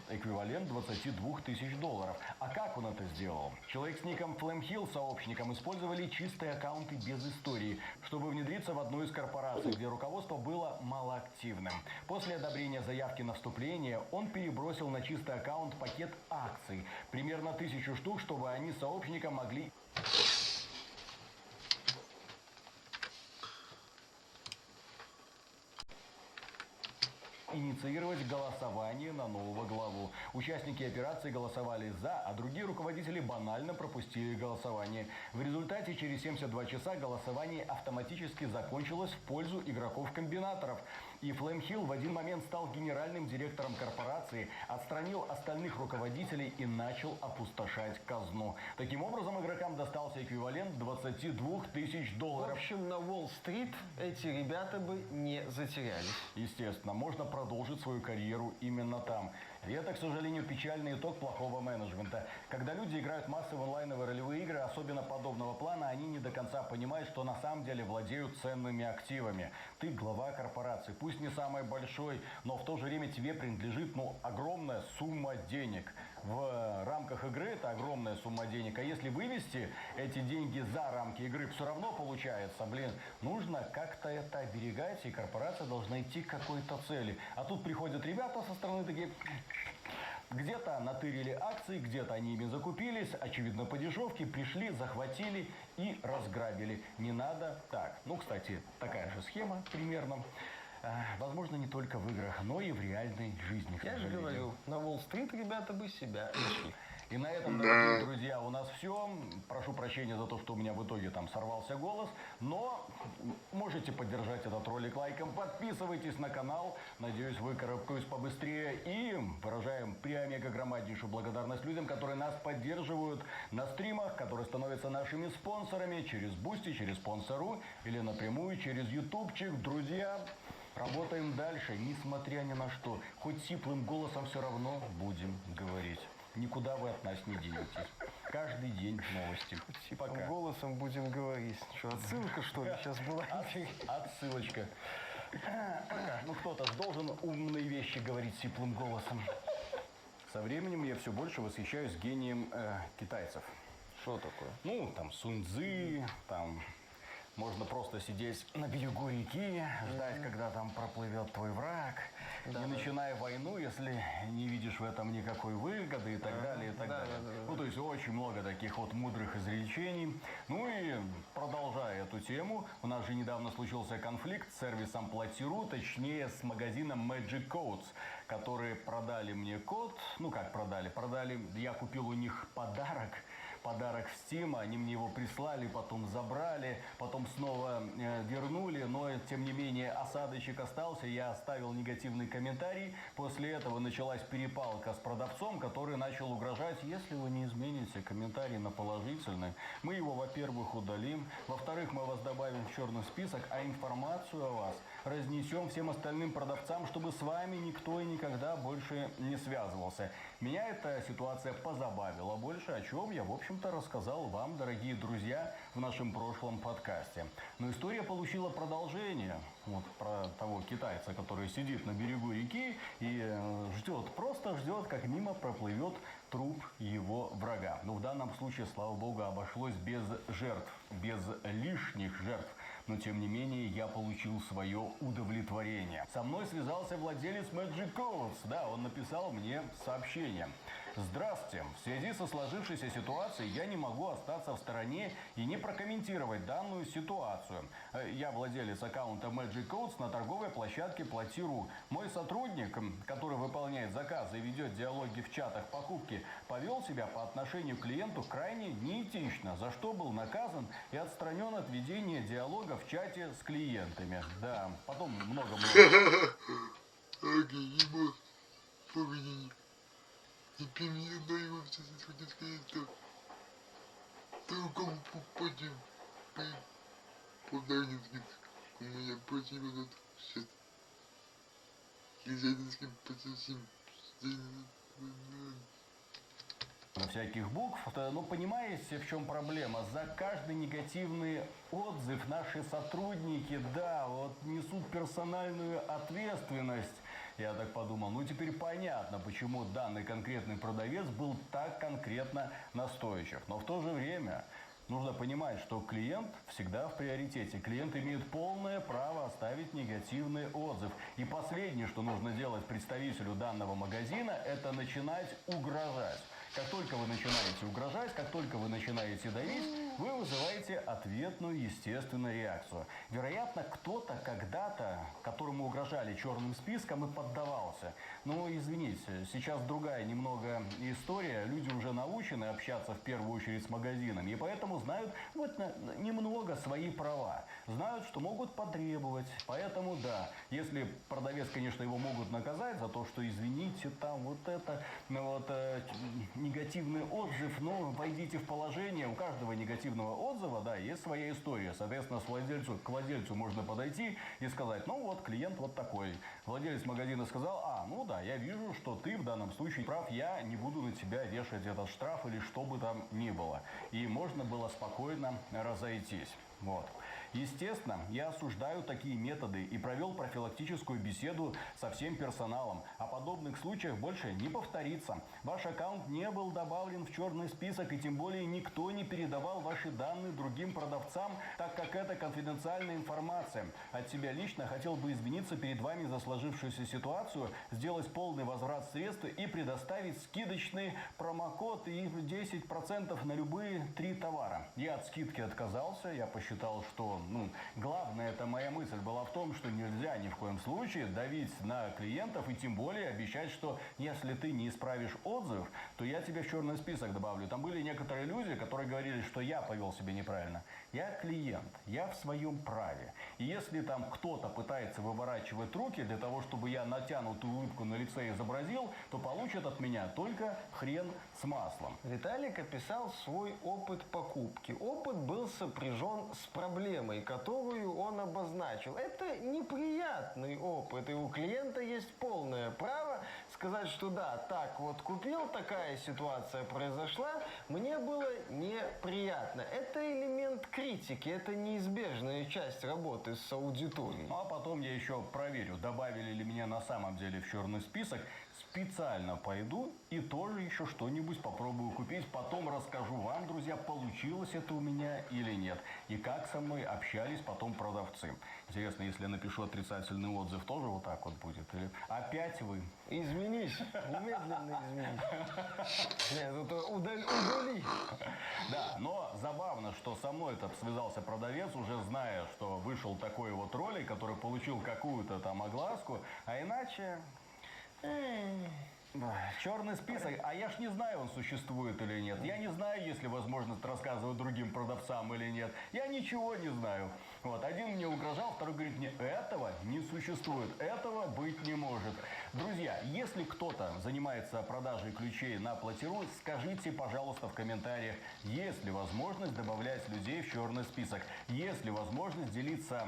эквивалент 22 тысяч долларов. А как он это сделал? Человек с ником Flamehill сообщником использовали чистые аккаунты без истории, чтобы внедриться в одну из корпораций, где руководство было малоактивным. После одобрения заявки на вступление он перебросил на чистый аккаунт пакет акций, примерно 1000 штук, чтобы они с сообщником могли инициировать голосование на нового главу. Участники операции голосовали за, а другие руководители банально пропустили голосование. В результате через 72 часа голосование автоматически закончилось в пользу игроков-комбинаторов. И Флэм Хилл в один момент стал генеральным директором корпорации, отстранил остальных руководителей и начал опустошать казну. Таким образом, игрокам достался эквивалент 22 тысяч В долларов. общем, на Уолл-стрит эти ребята бы не затерялись. Естественно, можно продолжить свою карьеру именно там. И это, к сожалению, печальный итог плохого менеджмента. Когда люди играют массовые онлайновые ролевые игры, особенно подобного плана, они не до конца понимают, что на самом деле владеют ценными активами. Ты глава корпорации, пусть не самой большой, но в то же время тебе принадлежит, огромная сумма денег. В рамках игры это огромная сумма денег. А если вывести эти деньги за рамки игры, все равно получается, нужно как-то это оберегать, и корпорация должна идти к какой-то цели. А тут приходят ребята со стороны такие... Где-то натырили акции, где-то они ими закупились, очевидно, по дешевке, пришли, захватили и разграбили. Не надо так. Кстати, такая же схема примерно. Возможно, не только в играх, но и в реальной жизни. Я же говорю, на Уолл-стрит ребята бы себя нашли. И на этом, дорогие друзья, у нас все. Прошу прощения за то, что у меня в итоге там сорвался голос, но можете поддержать этот ролик лайком, подписывайтесь на канал, надеюсь, выкарабкаюсь побыстрее, и выражаем преомега-громаднейшую благодарность людям, которые нас поддерживают на стримах, которые становятся нашими спонсорами через Бусти, через Спонсору или напрямую через ютубчик. Друзья, работаем дальше, несмотря ни на что, хоть сиплым голосом все равно будем говорить. Никуда вы от нас не денетесь. Каждый день новости. Пока. Голосом будем говорить. Что, отсылка, что ли, сейчас была? Отсылочка. Пока. Кто-то же должен умные вещи говорить сиплым голосом. Со временем я все больше восхищаюсь гением китайцев. Что такое? Там Сунь Цзы, там... Можно просто сидеть на берегу реки, ждать, когда там проплывет твой враг, не начиная войну, если не видишь в этом никакой выгоды и так далее, и так далее. То есть очень много таких вот мудрых изречений. И продолжая эту тему, у нас же недавно случился конфликт с сервисом Плати.ру, точнее с магазином Magic Codes, которые продали мне код. Как продали? Продали, я купил у них подарок в Steam, они мне его прислали, потом забрали, потом снова вернули, но тем не менее осадочек остался, я оставил негативный комментарий, после этого началась перепалка с продавцом, который начал угрожать: если вы не измените комментарий на положительный, мы его, во-первых, удалим, во-вторых, мы вас добавим в черный список, а информацию о вас разнесем всем остальным продавцам, чтобы с вами никто и никогда больше не связывался. Меня эта ситуация позабавила больше, о чем я, в общем-то, рассказал вам, дорогие друзья, в нашем прошлом подкасте. Но история получила продолжение. Про того китайца, который сидит на берегу реки и просто ждет, как мимо проплывет труп его врага. В данном случае, слава богу, обошлось без жертв, без лишних жертв. Но, тем не менее, я получил свое удовлетворение. Со мной связался владелец Magic Codes. Да, он написал мне сообщение. Здравствуйте. В связи со сложившейся ситуацией я не могу остаться в стороне и не прокомментировать данную ситуацию. Я владелец аккаунта Magic Codes на торговой площадке Плати.ру. Мой сотрудник, который выполняет заказы и ведет диалоги в чатах покупки, повел себя по отношению к клиенту крайне неэтично, за что был наказан и отстранен от ведения диалога в чате с клиентами. Да, потом много-много. Окей, не мог победить. Теперь мне даю все сегодня сказать, что другому попадем. Полдарницким. У меня против этот сейчас. Хизайдинским потесим. Всяких букв, понимаете, в чем проблема? За каждый негативный отзыв наши сотрудники, несут персональную ответственность. Я так подумал, теперь понятно, почему данный конкретный продавец был так конкретно настойчив. Но в то же время нужно понимать, что клиент всегда в приоритете. Клиент имеет полное право оставить негативный отзыв. И последнее, что нужно делать представителю данного магазина, это начинать угрожать. Как только вы начинаете угрожать, как только вы начинаете давить, вы вызываете ответную, естественную реакцию. Вероятно, кто-то когда-то, которому угрожали черным списком, и поддавался. Но, извините, сейчас другая немного история. Люди уже научены общаться в первую очередь с магазинами, и поэтому знают вот немного свои права. Знают, что могут потребовать. Поэтому, да, если продавец, конечно, его могут наказать за то, что, извините, там вот это, негативный отзыв, но войдите в положение. У каждого негативного отзыва, да, есть своя история. Соответственно, к владельцу можно подойти и сказать, ну вот, клиент вот такой. Владелец магазина сказал, ну да, я вижу, что ты в данном случае прав, я не буду на тебя вешать этот штраф или что бы там ни было. И можно было спокойно разойтись. Вот. Естественно, я осуждаю такие методы и провел профилактическую беседу со всем персоналом. О подобных случаях больше не повторится. Ваш аккаунт не был добавлен в черный список, и тем более никто не передавал ваши данные другим продавцам, так как это конфиденциальная информация. От себя лично хотел бы извиниться перед вами за сложившуюся ситуацию, сделать полный возврат средств и предоставить скидочный промокод и 10% на любые 3 товара. Я от скидки отказался, я посчитал, что главная эта моя мысль была в том, что нельзя ни в коем случае давить на клиентов и тем более обещать, что если ты не исправишь отзыв, то я тебя в черный список добавлю. Там были некоторые люди, которые говорили, что я повел себя неправильно. Я клиент, я в своем праве. И если там кто-то пытается выворачивать руки для того, чтобы я натянутую улыбку на лице изобразил, то получит от меня только хрен с маслом. Виталик описал свой опыт покупки. Опыт был сопряжен с проблемой, которую он обозначил. Это неприятный опыт, и у клиента есть полное право сказать, что да, так вот купил, такая ситуация произошла, мне было неприятно. Это элемент критики, это неизбежная часть работы с аудиторией. А потом я еще проверю, добавили ли меня на самом деле в черный список. Специально пойду и тоже еще что-нибудь попробую купить. Потом расскажу вам, друзья, получилось это у меня или нет. И как со мной общались потом продавцы. Интересно, если я напишу отрицательный отзыв, тоже вот так вот будет? Или опять вы? Изменись, немедленно изменись. Нет, это удали. Да, но забавно, что со мной этот связался продавец, уже зная, что вышел такой вот ролик, который получил какую-то там огласку, а иначе... Черный список, а я ж не знаю, он существует или нет. Я не знаю, есть ли возможность рассказывать другим продавцам или нет. Я ничего не знаю. Вот, один мне угрожал, второй говорит мне, этого не существует, этого быть не может. Друзья, если кто-то занимается продажей ключей на Платиру, скажите, пожалуйста, в комментариях, есть ли возможность добавлять людей в черный список, есть ли возможность делиться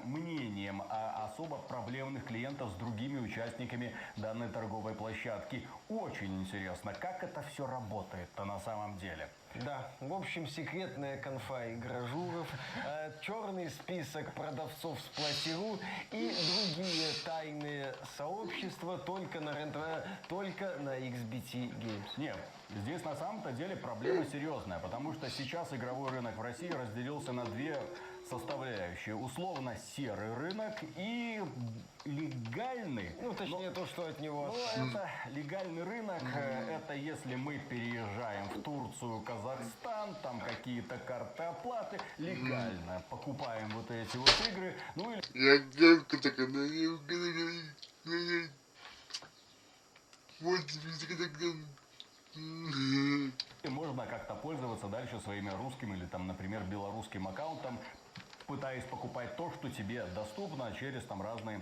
мнением о особо проблемных клиентов с другими участниками данной торговой площадки. Очень интересно, как это все работает-то на самом деле. Да, в общем, секретная конфа и гражуров, черный список продавцов с Платиру и другие тайные сообщества только на XBT Games. Нет, здесь на самом-то деле проблема серьезная, потому что сейчас игровой рынок в России разделился на две составляющие. Условно серый рынок и легальный. Точнее, то, что от него. Это легальный рынок. Это если мы переезжаем в Турцию, Казахстан, там какие-то карты оплаты, легально покупаем вот эти вот игры. Я девка такая, вот И можно как-то пользоваться дальше своими русским или там, например, белорусским аккаунтом, пытаясь покупать то, что тебе доступно через там разные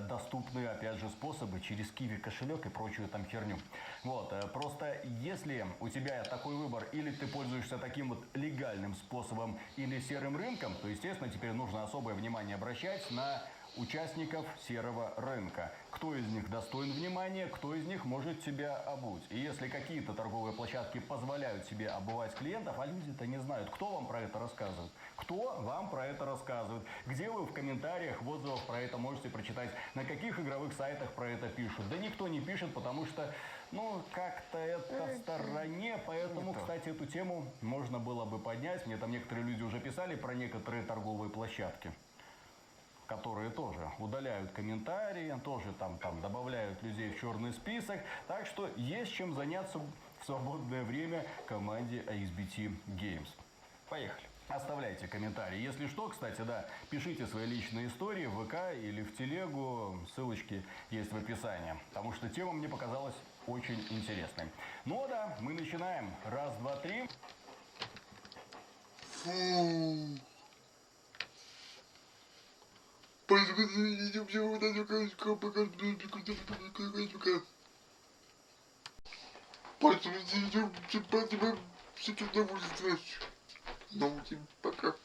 доступные, опять же, способы, через Киви кошелек и прочую там херню. Вот, просто если у тебя такой выбор, или ты пользуешься таким вот легальным способом, или серым рынком, то, естественно, теперь нужно особое внимание обращать на участников серого рынка. Кто из них достоин внимания, кто из них может тебя обуть. И если какие-то торговые площадки позволяют себе обувать клиентов, а люди-то не знают, кто вам про это рассказывает. Кто вам про это рассказывает? Где вы в комментариях, в отзывах про это можете прочитать? На каких игровых сайтах про это пишут? Да никто не пишет, потому что, как-то это в стороне. Поэтому, кстати, эту тему можно было бы поднять. Мне там некоторые люди уже писали про некоторые торговые площадки, которые тоже удаляют комментарии, тоже там добавляют людей в черный список. Так что есть чем заняться в свободное время команде AXBT Games. Поехали. Оставляйте комментарии. Если что, кстати, да, пишите свои личные истории в ВК или в телегу. Ссылочки есть в описании. Потому что тема мне показалась очень интересной. Ну да, мы начинаем. Раз, два, три. Фу. Посмотрите, все вот это посмотрите, все удовольствие. Ну, пока.